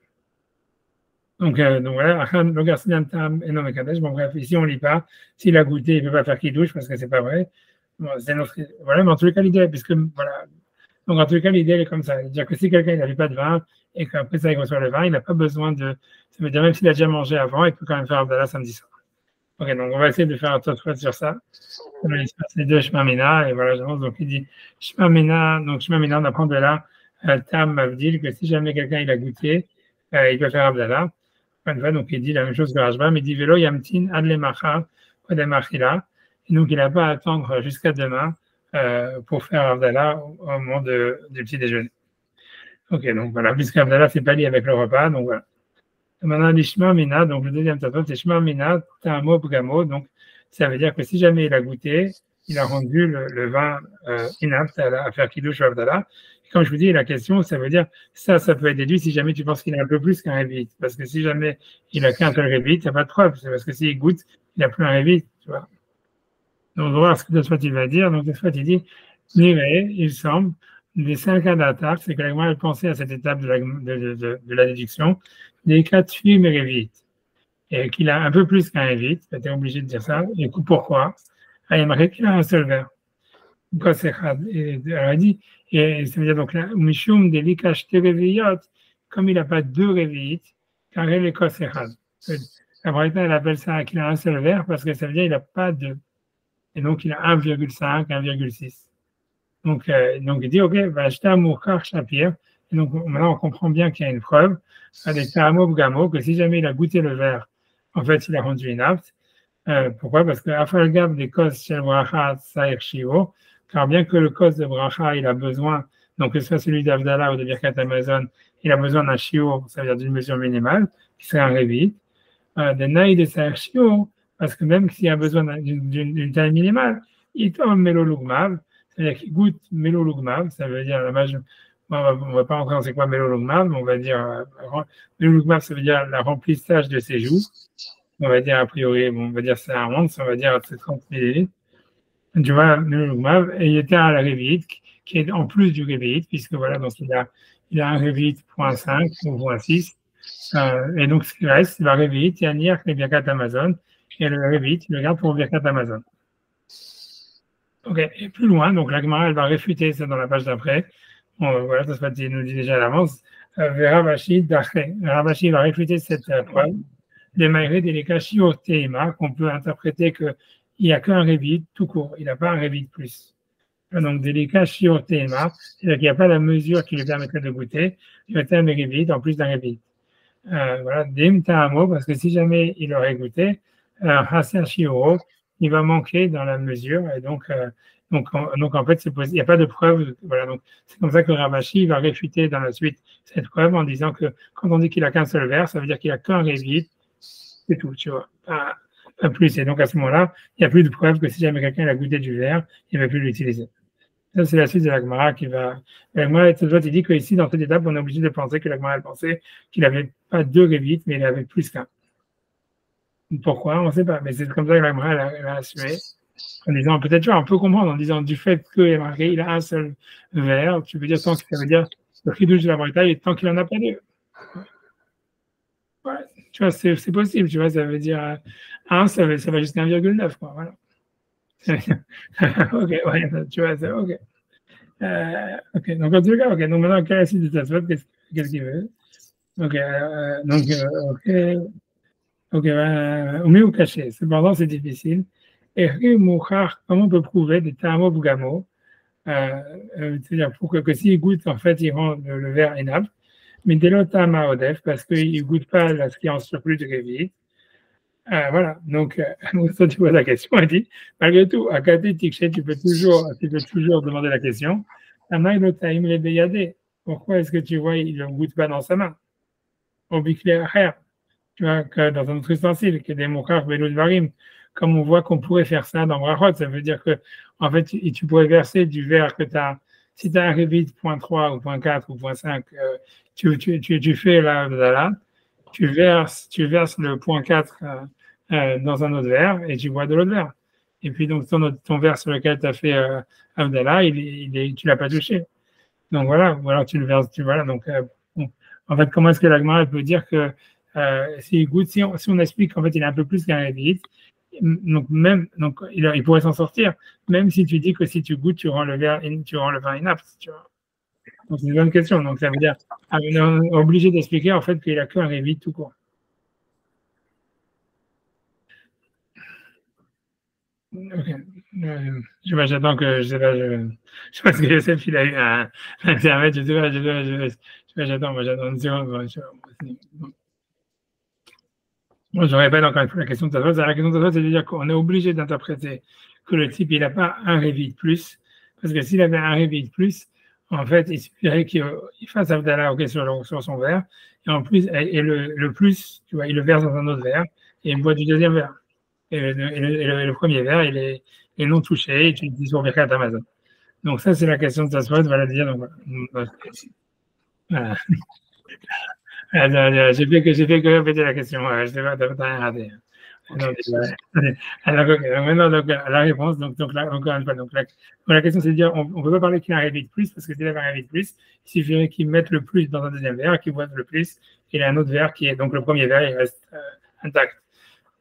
Donc voilà, le garçon tam et non mekadesh. Bon, bref, ici on lit pas. S'il a goûté, il ne peut pas faire kiddush parce que c'est pas vrai. Bon, voilà, mais en tous les cas, l'idée, puisque voilà. Donc en tous les cas, l'idée est comme ça. C'est-à-dire que si quelqu'un n'avait pas de vin et qu'après ça, il reçoit le vin, il n'a pas besoin de. Ça veut dire même s'il a déjà mangé avant, il peut quand même faire Abdallah samedi soir. Ok, donc on va essayer de faire un tour sur ça. C'est deux Shmamina, et voilà, j'avance. Donc il dit Shmamina, on apprend de là, Tam Mavdil, que si jamais quelqu'un il a goûté, il doit faire Abdallah. Donc il dit la même chose que Rashbam, il dit Velo Yamtin Adle Macha, Kodem Achila. Et donc il n'a pas à attendre jusqu'à demain pour faire Abdallah au moment du petit déjeuner. Ok, donc voilà, puisque Abdallah c'est pas lié avec le repas, donc voilà. Maintenant, l'Ishma Mina, donc le deuxième tatot, c'est Shma Mina, Tamo Bgamo, donc ça veut dire que si jamais il a goûté, il a rendu le vin inapte à faire Kiddush ou Abdallah. Comme je vous dis, la question, ça veut dire, ça peut être déduit si jamais tu penses qu'il a un peu plus qu'un révite. Parce que si jamais il a qu'un seul révite, il n'y a pas de preuve. C'est parce que s'il goûte, il n'a plus un révite, tu vois. Donc, on va voir ce que Tosfot il va dire. Donc, Tosfot il dit, il semble, les 5 cas d'attaque, c'est que elle pensait à cette étape de la déduction, des 4 films révites. Et qu'il a un peu plus qu'un révite, tu es obligé de dire ça. Et pourquoi? Il y a marqué qu'il a un seul verre. Alors, il dit, et ça veut dire donc là, Mishum Delikash Tereviyot, comme il n'a pas deux révites, car il est Kosechad. La Braïta, elle appelle ça qu'il a un seul verre parce que ça veut dire qu'il n'a pas deux. Et donc, il a 1,5, 1,6. Donc, il dit, OK, va acheter un Moukar Shapir. Et donc, maintenant, on comprend bien qu'il y a une preuve, avec Taramo Bgamo, que si jamais il a goûté le verre, en fait, il a rendu inapte. Pourquoi? Parce que Afalgab des causes chez Bracha Saïr Shio, car bien que le cause de Bracha, il a besoin, donc que ce soit celui d'Avdallah ou de Birkat Amazon, il a besoin d'un Shio, ça veut dire d'une mesure minimale, qui serait un révit. Des Naïd de Saïr Shio, parce que même s'il a besoin d'une taille minimale, il tombe Mélolugmav, c'est-à-dire qu'il goûte Mélolugmav, ça veut dire la majorité. On ne va pas entrer dans c'est quoi Mélolugmav, mais on va dire Mélolugmav, ça veut dire le remplissage de ses joues. On va dire a priori, on va dire c'est un once, on va dire c'est 30 millilitres. Tu vois, et il était à la révite, qui est en plus du révite, puisque voilà, donc il a un révite 0.5 ou 0.6. Et donc ce qui reste, c'est la révite, il y a Nier, les Birkat Amazon, et le révite, il le garde pour Birkat Amazon. Ok, et plus loin, donc la Gemara, elle va réfuter ça dans la page d'après. Bon, voilà, ça nous dit déjà à l'avance. Ravashi va réfuter cette preuve. Les maïrés des Lekashi au Teima, qu'on peut interpréter qu'il n'y a qu'un révite tout court, il n'a pas un révite plus. Donc, des Lekashi au Teima, c'est-à-dire qu'il n'y a pas la mesure qui lui permettrait de goûter, il va un révite en plus d'un révite. Voilà, Dim Ta'amo, parce que si jamais il aurait goûté, Hassan Shiro, il va manquer dans la mesure, et donc en fait, il n'y a pas de preuve. Voilà, donc c'est comme ça que Ravashi va réfuter dans la suite cette preuve en disant que quand on dit qu'il n'a qu'un seul verre, ça veut dire qu'il n'a qu'un révite. C'est tout, tu vois. pas plus. Et donc, à ce moment-là, il n'y a plus de preuve que si jamais quelqu'un a goûté du verre, il ne va plus l'utiliser. Ça, c'est la suite de la Gemara qui va. La Gemara, il dit qu'ici, dans cette étape, on est obligé de penser que la Gemara pensait qu'il n'avait pas 2 révites, mais il avait plus qu'un. Pourquoi? On ne sait pas. Mais c'est comme ça que la Gemara a assumé. En disant, peut-être, tu vois, on peut comprendre en disant du fait qu'il est marqué, il a un seul verre, tu peux dire, tant que ça veut dire le chidouche de la Bretagne, tant qu'il n'en a pas 2. Ouais, tu vois, c'est possible, tu vois, ça veut dire 1, ça va jusqu'à 1,9, quoi, voilà. Ok, ouais, tu vois, c'est ok. Ok, donc en tout cas, ok, donc maintenant, quelle est la suite de ta suite? Qu'est-ce qu'il veut? Ok, donc, ok, au mieux ou caché. Cependant, c'est difficile. Et comment on peut prouver des tamo bugamo? C'est-à-dire que s'il goûte, en fait, il rend le verre inapte. Mais dès l'otama odef, parce qu'il ne goûte pas ce qui est en surplus de Révit. Voilà, donc, ça, tu vois la question, elle dit, malgré tout, à Kati Tikché, tu peux toujours demander la question. Pourquoi est-ce que tu vois, il ne goûte pas dans sa main? Au bicléaire, tu vois, que dans un autre ustensile, qui est des moukar varim, comme on voit qu'on pourrait faire ça dans Brachot, ça veut dire que, en fait, tu pourrais verser du verre que tu as, si tu as un Révit 0.3 ou 0.4 ou 0.5, tu fais là, tu verses le 0.4 dans un autre verre et tu bois de l'autre verre. Et puis, donc, ton verre sur lequel tu as fait Abdallah, tu ne l'as pas touché. Donc, voilà, ou alors tu le verses, voilà. Donc, bon. En fait, comment est-ce que l'Agmara peut dire que s'il goûte, si on explique qu'en fait, il est un peu plus qu'un révite, donc, il pourrait s'en sortir, même si tu dis que si tu goûtes, tu rends le vin inapte, tu vois. Donc, c'est une bonne question. Donc, ça veut dire, on est obligé d'expliquer en fait qu'il n'a qu'un révite tout court. Ok. J'attends que je sais pas parce que Youssef il a eu un internet, je sais pas, j'attends une seconde. Moi, je répète encore une fois la question de Tosfot. La question de Tosfot, c'est de dire qu'on est obligé d'interpréter que le type, il n'a pas un révit plus, parce que s'il avait un révit plus, en fait, il suffirait qu'il fasse Abdallah sur son verre, et en plus, et le plus, tu vois, il le verse dans un autre verre, et il boit du deuxième verre. Et le premier verre, il est non touché, et tu le dis sur Birkat Amazon. Donc ça, c'est la question de Tosfot, voilà dire. Donc, voilà. J'ai fait que répéter la question. Je ne sais pas, tu n'as rien raté. Alors, maintenant, la réponse, la question, c'est de dire, on ne peut pas parler qu'il a un révit de plus, parce que s'il avait un révit de plus, il suffirait qu'il mette le plus dans un deuxième verre, qu'il boive le plus, et il a un autre verre qui est, donc le premier verre, il reste intact.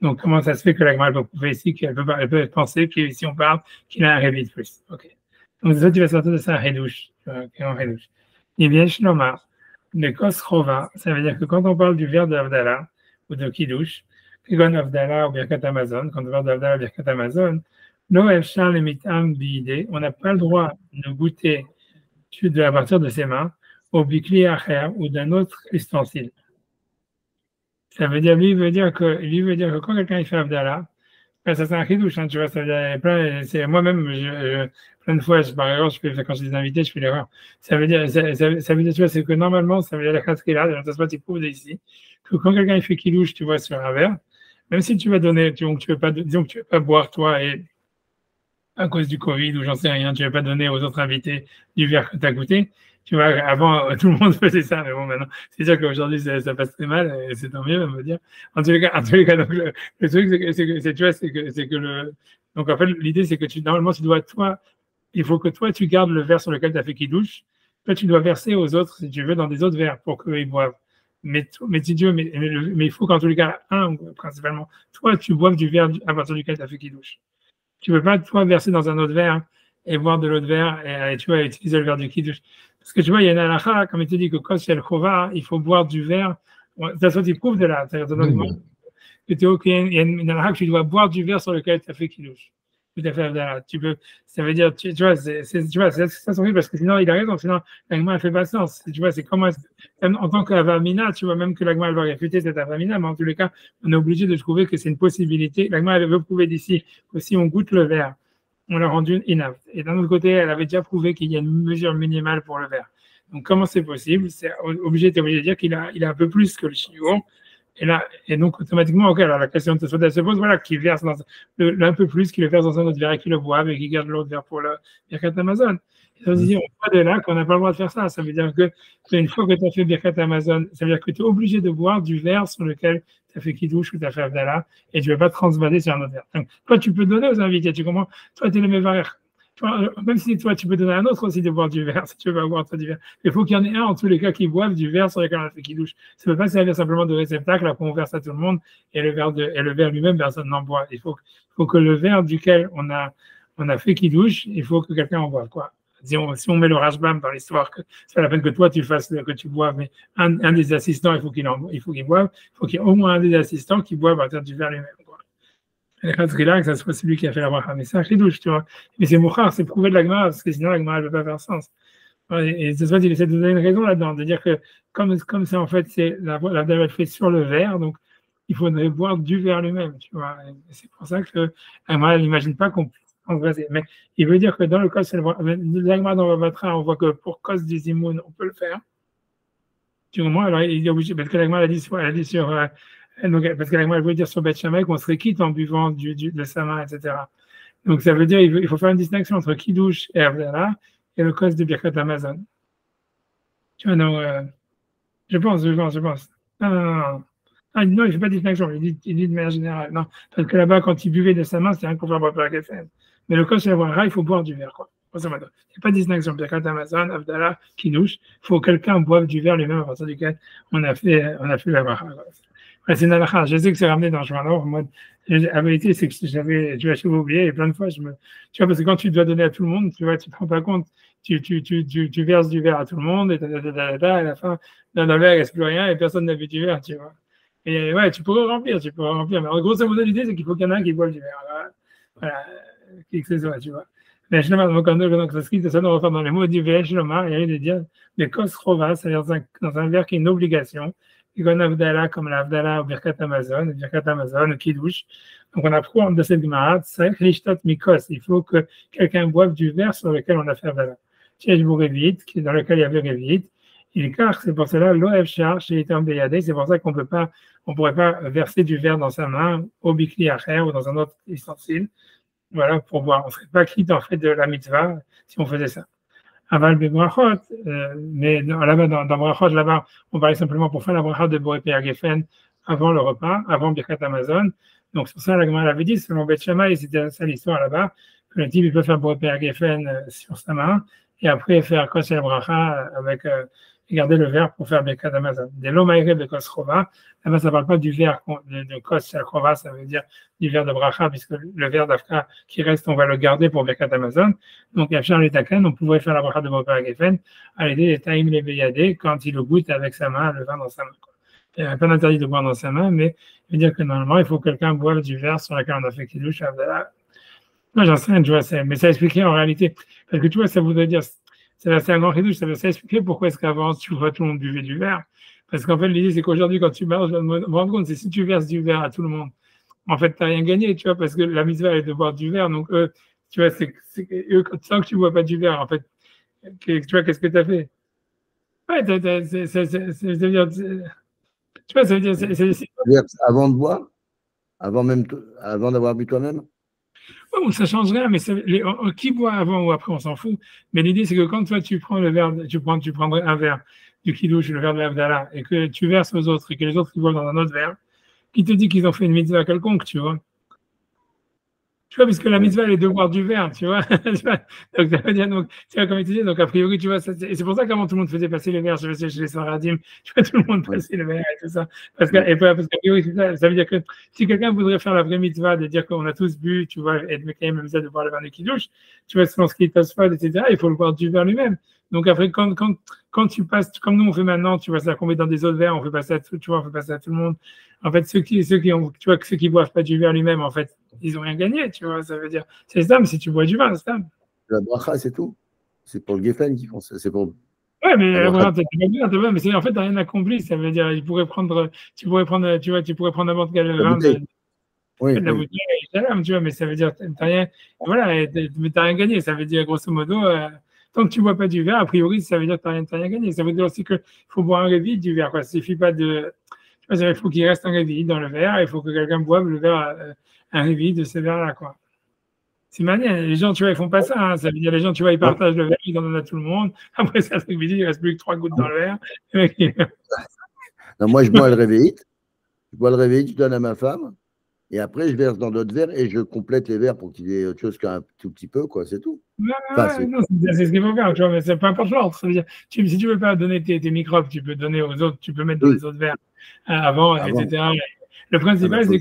Donc, comment ça se fait que la Gemara peut prouver ici qu'elle peut penser que si on parle qu'il a un révit de plus? Ok. Donc, ça, tu vas sortir de ça un redouche. Et bien, Shnomar. Le Kosrova, ça veut dire que quand on parle du verre d'Avdallah ou de Kiddush, Kigon Avdallah ou Birkat Amazon, quand on parle d'Avdallah ou Birkat Amazon, on n'a pas le droit de goûter à partir de ses mains au Bikli Acher ou d'un autre ustensile. Ça veut dire, lui veut dire que quand quelqu'un il fait Avdallah, ça c'est un Kiddush, tu vois, ça veut dire, c'est moi-même, plein de fois, par erreur, quand j'ai des invités, je fais l'erreur. Ça veut dire, tu vois, c'est que normalement, ça veut dire la classe qu'il a, tu prouves ici, que quand quelqu'un il fait kilouche, tu vois, sur un verre, même si tu vas donner, disons que tu veux pas boire, toi, et à cause du Covid ou j'en sais rien, tu vas pas donner aux autres invités du verre que tu as goûté, tu vois, avant, tout le monde faisait ça, mais bon, maintenant, c'est sûr qu'aujourd'hui, ça passe très mal, et c'est tant mieux, on va dire. En tous les cas, donc, le truc, c'est que donc, en fait, l'idée, c'est que normalement, tu dois, toi, il faut que toi, tu gardes le verre sur lequel tu as fait kidouche. Toi, tu dois verser aux autres, si tu veux, dans des autres verres pour qu'ils boivent. Mais si tu veux, mais il faut qu'en tous les cas, principalement, toi, tu boives du verre à partir duquel tu as fait kidouche. Tu ne peux pas, toi, verser dans un autre verre et boire de l'autre verre et tu vas utiliser le verre du kidouche. Parce que tu vois, il y a une halakha, comme il te dit que quand c'est le chova, il faut boire du verre. Ça soit, il prouve de là. Il y a une halakha que tu dois boire du verre sur lequel tu as fait kidouche. Tout à fait, tu peux, ça veut dire, tu vois, c'est ça son parce que sinon, il a raison, sinon, l'agma, elle fait pas sens. Tu vois, c'est comment, en tant qu'avamina, tu vois, même que l'agma, elle va réfuter cette avamina, mais en tous les cas, on est obligé de trouver que c'est une possibilité. L'agma, elle veut prouver d'ici que si on goûte le verre, on l'a rendu inapte. Et d'un autre côté, elle avait déjà prouvé qu'il y a une mesure minimale pour le verre. Donc, comment c'est possible? T'es obligé de dire qu'il a un peu plus que le chigou, Et donc, automatiquement, ok, alors la question de se pose, voilà, qui verse un peu plus, qui le verse dans un autre verre et qui le boive et qui garde l'autre verre pour le Birkat Amazon. Et ça veut dire, on voit de là qu'on n'a pas le droit de faire ça. Ça veut dire que une fois que tu as fait Birkat Amazon, ça veut dire que tu es obligé de boire du verre sur lequel tu as fait Kiddush ou tu as fait Avdallah et tu ne vas pas transvader sur un autre verre. Donc, toi, tu peux donner aux invités, tu comprends? Toi, tu es le Mevarech. Même si toi, tu peux donner à un autre aussi de boire du verre, si tu veux boire du verre. Il faut qu'il y en ait un, en tous les cas, qui boive du verre sur lequel on a fait Kiddush. Ça ne peut pas servir simplement de réceptacle, après on verse à tout le monde, et le verre lui-même, personne n'en boit. Il faut que le verre duquel on a fait Kiddush, il faut que quelqu'un en boive, quoi. Si on met le Rashbam dans l'histoire, que c'est pas la peine que toi que tu boives, mais un des assistants, il faut qu'il boive, il faut qu'il y ait au moins un des assistants qui boive à partir du verre lui-même, quoi. Et que ça soit celui qui a fait la bracha. Mais c'est un chidouche, tu vois. Mais c'est mouchar, c'est prouvé de la Gemara, parce que sinon la Gemara ne peut pas faire sens. Et c'est ça, il essaie de donner une raison là-dedans, de dire que comme c'est en fait, c'est la fait sur le verre, donc il faudrait boire du verre lui-même, tu vois. Et c'est pour ça que la Gemara n'imagine pas qu'on puisse transgresser. Mais il veut dire que dans le cas de la Gemara dans le Batra, on voit que pour cause du zimoun, on peut le faire. Tu comprends? Alors il est obligé, parce que la Gemara a dit sur donc, parce que la Gemara veut dire sur Beth Shammai qu'on serait quitte en buvant de sa main, etc. Donc ça veut dire il faut faire une distinction entre Kiddush et Avdallah et le cause de Birkat Amazon. Tu vois, non, je pense. Non. Ah, non, il ne fait pas de distinction, il dit de manière générale. Non, parce que là-bas, quand il buvait de sa main, c'était un confort pour la Geffen. Mais le cause de la il faut boire du verre, quoi. Il n'y a pas de distinction. Birkat Amazon, Avdallah, Kiddush, il faut que quelqu'un boive du verre lui-même à partir duquel on a fait la bracha. Ouais, c'est une halakha. Je sais que c'est ramené dans le journal. Moi, la vérité, c'est que j'avais oublié et plein de fois, tu vois, parce que quand tu dois donner à tout le monde, tu vois, tu te rends pas compte, tu verses du verre à tout le monde et à la fin, dans le verre, il ne reste plus rien et personne n'a bu du verre, tu vois. Et ouais, tu pourrais remplir. Mais en grosso modo, l'idée, c'est qu'il faut qu'il y en ait un qui boive du verre. Voilà, qui que ce soit, tu vois. Mais je donc ça se quitte, ça nous refait dans les mots du VH, il y a de dire, mais kos chova, c'est-à-dire dans un verre qui est une obligation. Il y a un Avdallah comme l'Avdallah au Birkat Amazon, au Kiddush. Donc on apprend de cette Gemara, c'est Rishtat Mikos. Il faut que quelqu'un boive du verre sur lequel on a fait Avdallah. Chez Bourevit, dans lequel il y avait Révit. Il est car, c'est pour cela, l'OF Char, chez Etam Beyadé, c'est pour ça qu'on pourrait pas verser du verre dans sa main, au Bikli Acher ou dans un autre ustensile. Voilà, pour boire. On ne serait pas quitte en fait de la mitzvah si on faisait ça. Aval Bebrachot, mais là-bas, dans Brachot, là-bas, on parlait simplement pour faire la bracha de Boré Père Geffen avant le repas, avant Birkat Amazon. Donc, sur ça, la Gemara l'avait dit, selon Beth Shammai, c'était ça l'histoire là-bas, que le type, il peut faire Boré Père Geffen sur sa main, et après faire Kos el Bracha avec, garder le verre pour faire Birkat Amazon. Des Lomaïre de Kos Chova, là-bas, ça ne parle pas du verre de Kos el Chova, ça veut dire du verre de Bracha, puisque le verre d'Afka qui reste, on va le garder pour Birkat Amazon. Donc, à Charles Taken, on pouvait faire la bracha de Boré Geffen à l'aider des Taïm les Beyadé quand il le goûte avec sa main, le vin dans sa main. Il n'y a pas d'interdit de boire dans sa main, mais je veux dire que normalement, il faut que quelqu'un boive du verre sur lequel on a fait Kiddush. Moi, j'en sais rien, tu vois, mais ça expliquait en réalité. Parce que tu vois, ça voudrait dire, c'est un grand Kiddush, ça expliquer pourquoi est-ce qu'avant, tu vois, tout le monde buvait du verre. Parce qu'en fait, l'idée, c'est qu'aujourd'hui, quand tu marches, je me rends compte, c'est si tu verses du verre à tout le monde, en fait, tu n'as rien gagné, tu vois, parce que la mitzvah est de boire du verre. Donc, eux, tu vois, eux, tant que tu ne bois pas du verre, en fait, tu vois, qu'est-ce que tu as fait? Ouais, c'est-à-dire, tu vois, ça veut dire. Avant de boire? Avant d'avoir bu toi-même? Ouais, bon, ça ne change rien, mais qui boit avant ou après, on s'en fout. Mais l'idée, c'est que quand toi, tu prends le verre, tu prendrais un verre du Kiddush, le verre de l'Avdallah, et que tu verses aux autres, et que les autres, ils boivent dans un autre verre, qui te dit qu'ils ont fait une mitzvah quelconque, tu vois? Tu vois, puisque la mitzvah, elle est de boire du verre, tu vois. Donc, ça veut dire, donc, tu vois, comme il disait, donc, a priori, tu vois, et c'est pour ça qu'avant, tout le monde faisait passer le verre, je sais, chez les Saradim, tu vois, tout le monde passait le verre et tout ça. Parce qu'a priori, ça veut dire que si quelqu'un voudrait faire la vraie mitzvah, de dire qu'on a tous bu, tu vois, et de quand même de boire le verre de Kiddush, tu vois, selon ce qui passe pas, etc., il faut le boire du verre lui-même. Donc, après, quand tu passes, comme nous, on fait maintenant, tu vois, ça qu'on met dans des autres verres, on fait passer à tout, tu vois, on fait passer à tout le monde. En fait, ceux qui boivent pas du verre lui-même, en fait, ils n'ont rien gagné, tu vois, ça veut dire, c'est ça, mais si tu bois du vin, c'est ça. La bracha, c'est tout. C'est pour le Geffen qu'ils font ça, c'est pour. Ouais, mais mais c'est, en fait, tu n'as rien accompli, ça veut dire, tu pourrais prendre n'importe quel vin de la bouteille, tu vois, mais ça veut dire, t'as rien, voilà, mais t'as rien gagné, ça veut dire, grosso modo, tant que tu ne bois pas du verre, a priori, ça veut dire que tu n'as rien gagné. Ça veut dire aussi qu'il faut boire un révit du verre, quoi. Ça ne suffit pas de. Il faut qu'il reste un réveil dans le verre, il faut que quelqu'un boive le verre, un réveil de ce verre-là, quoi. C'est malin, les gens, tu vois, ils font pas ça, hein. Ça veut dire, les gens, tu vois, ils partagent le verre, ils en donnent à tout le monde. Après, ça fait que il reste plus que 3 gouttes dans le verre. Non, moi, je bois le réveil. Je bois le réveil, je donne à ma femme. Et après, je verse dans d'autres verres et je complète les verres pour qu'il y ait autre chose qu'un tout petit peu, quoi, c'est tout. Enfin, non, c'est ce qu'il faut faire, tu vois, mais c'est peu importe l'ordre. Ça veut dire, si tu veux pas donner tes microbes, tu peux donner aux autres, tu peux mettre dans les autres verres avant, etc. Le principal, c'est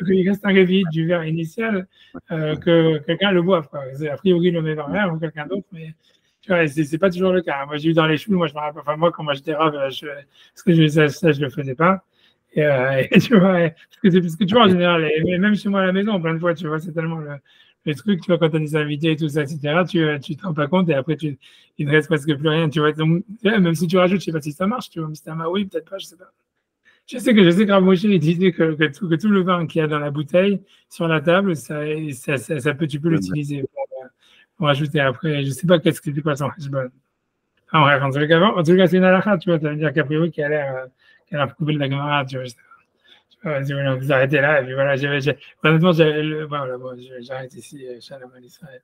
qu'il reste un réveil du verre initial, que quelqu'un le boive, quoi. A priori, le met dans le verre ou quelqu'un d'autre, mais tu vois, c'est pas toujours le cas. Moi, j'ai eu dans les choux, moi, je me rappelle, enfin, moi, quand j'étais rave, ce que je le faisais pas. Et tu vois, parce que tu vois, en général, même chez moi à la maison, plein de fois, tu vois, c'est tellement le truc, tu vois, quand on est invité et tout ça, etc., tu te rends pas compte et après, il ne reste presque plus rien, tu vois. Donc, même si tu rajoutes, je sais pas si ça marche, tu vois, mais c'est un oui, peut-être pas, je sais pas. Je sais que Rav Moshe, il disait que tout le vin qu'il y a dans la bouteille, sur la table, tu peux l'utiliser pour ajouter après. Je sais pas qu'est-ce que c'est quoi son hashbon. Enfin, bref, en tout cas, c'est une halakha, tu vois, ça veut dire qu'a priori, qu'elle a coupé de la Gemara, tu vois. Vas-y, on vous arrêtez là, et puis voilà, honnêtement, j'arrête ici, Shalom à l'Israël.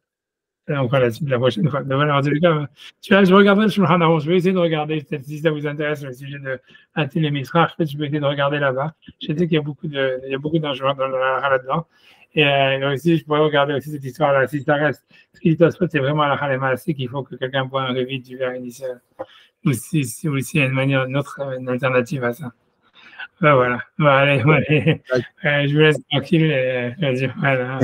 On fera la prochaine fois. Mais voilà, en tout cas, je regarderai le Shulchan Aruch, je vais essayer de regarder, si ça vous intéresse, le sujet de Atil et Misrach, je vais essayer de regarder là-bas. Je sais qu'il y a beaucoup d'enjeux dans là-dedans. Et aussi, je pourrais regarder aussi cette histoire-là. Si ça reste, ce qui se passe, c'est vraiment la Khalema, c'est qu'il faut que quelqu'un boive un réveil du verre initial. Ou si il y a une autre alternative à ça. Ben voilà. Ben, allez, je vous laisse tranquille et voilà.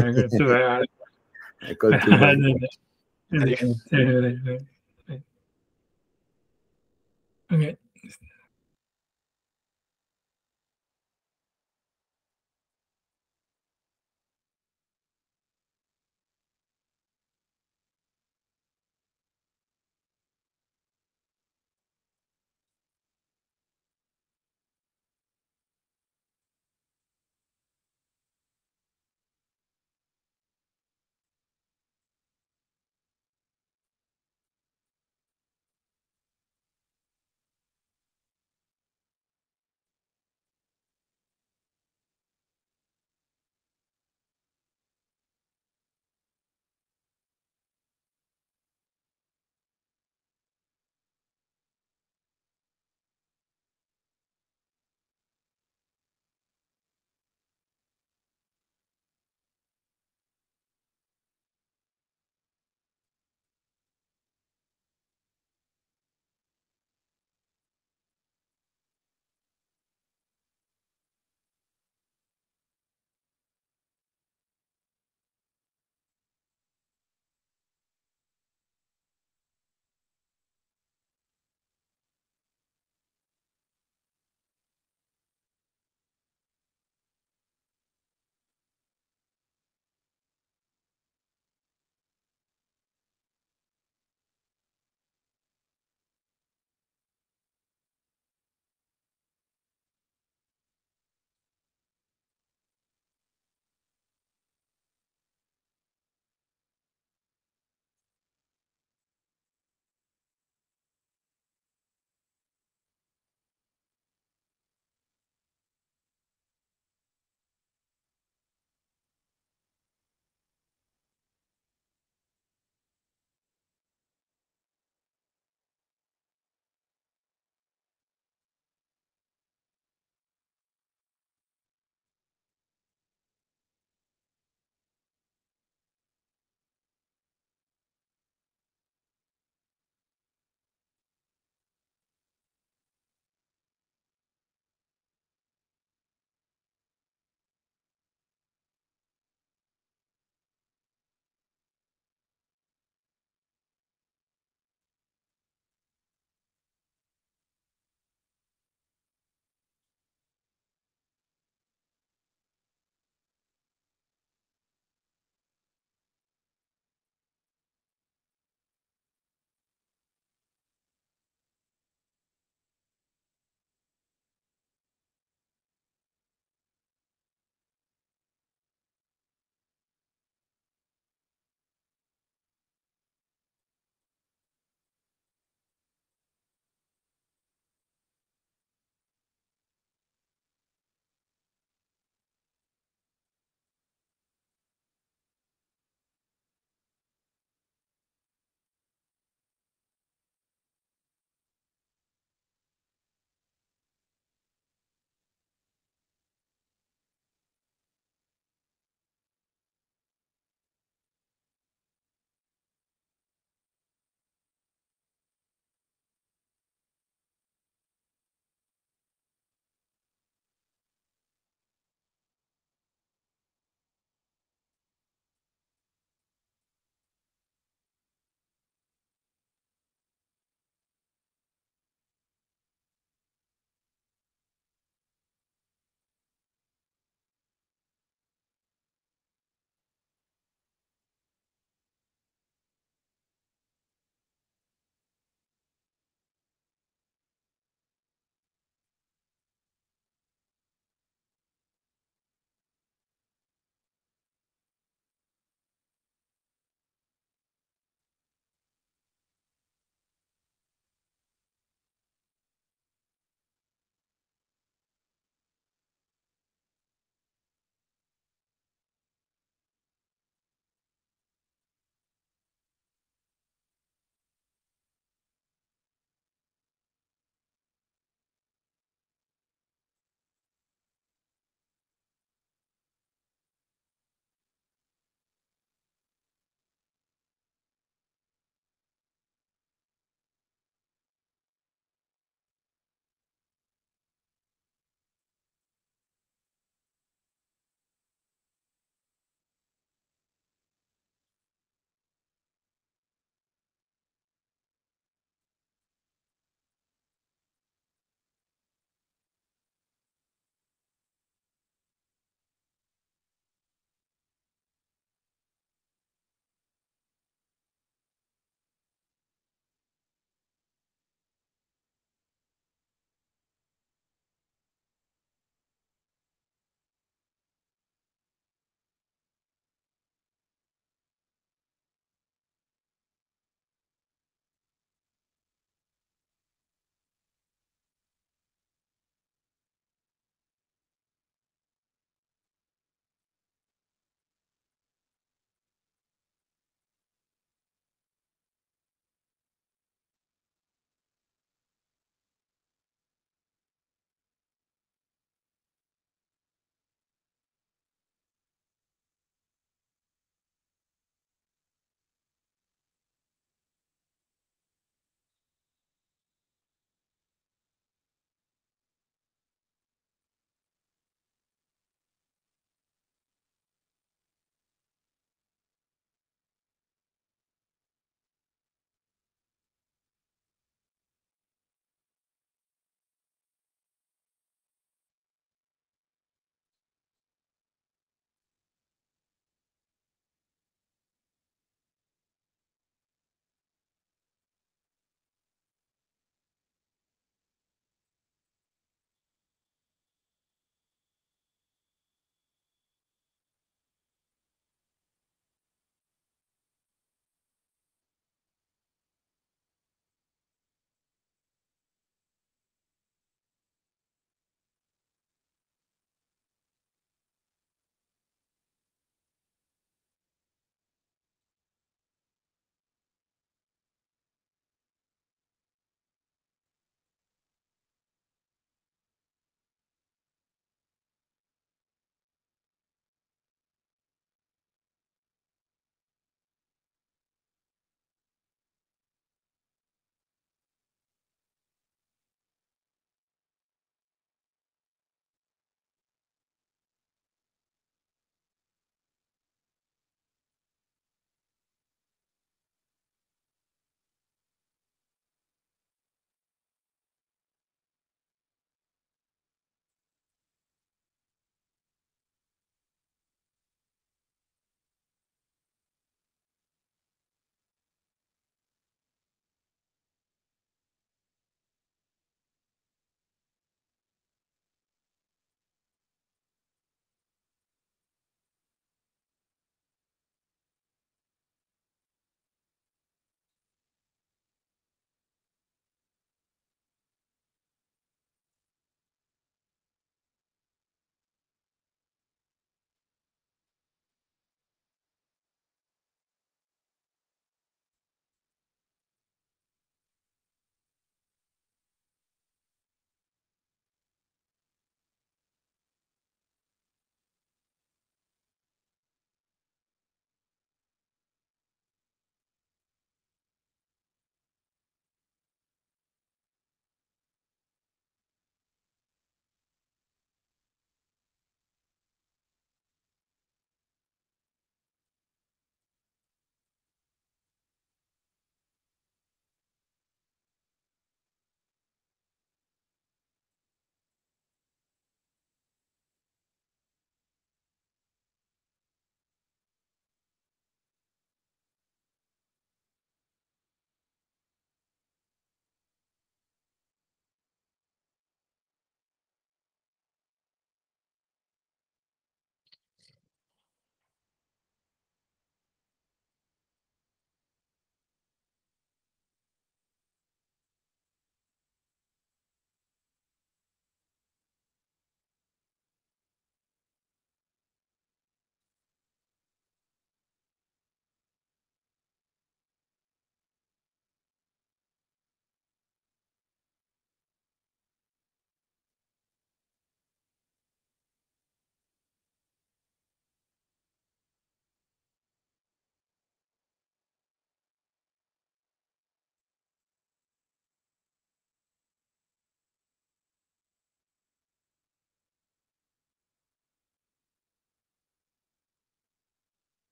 Okay.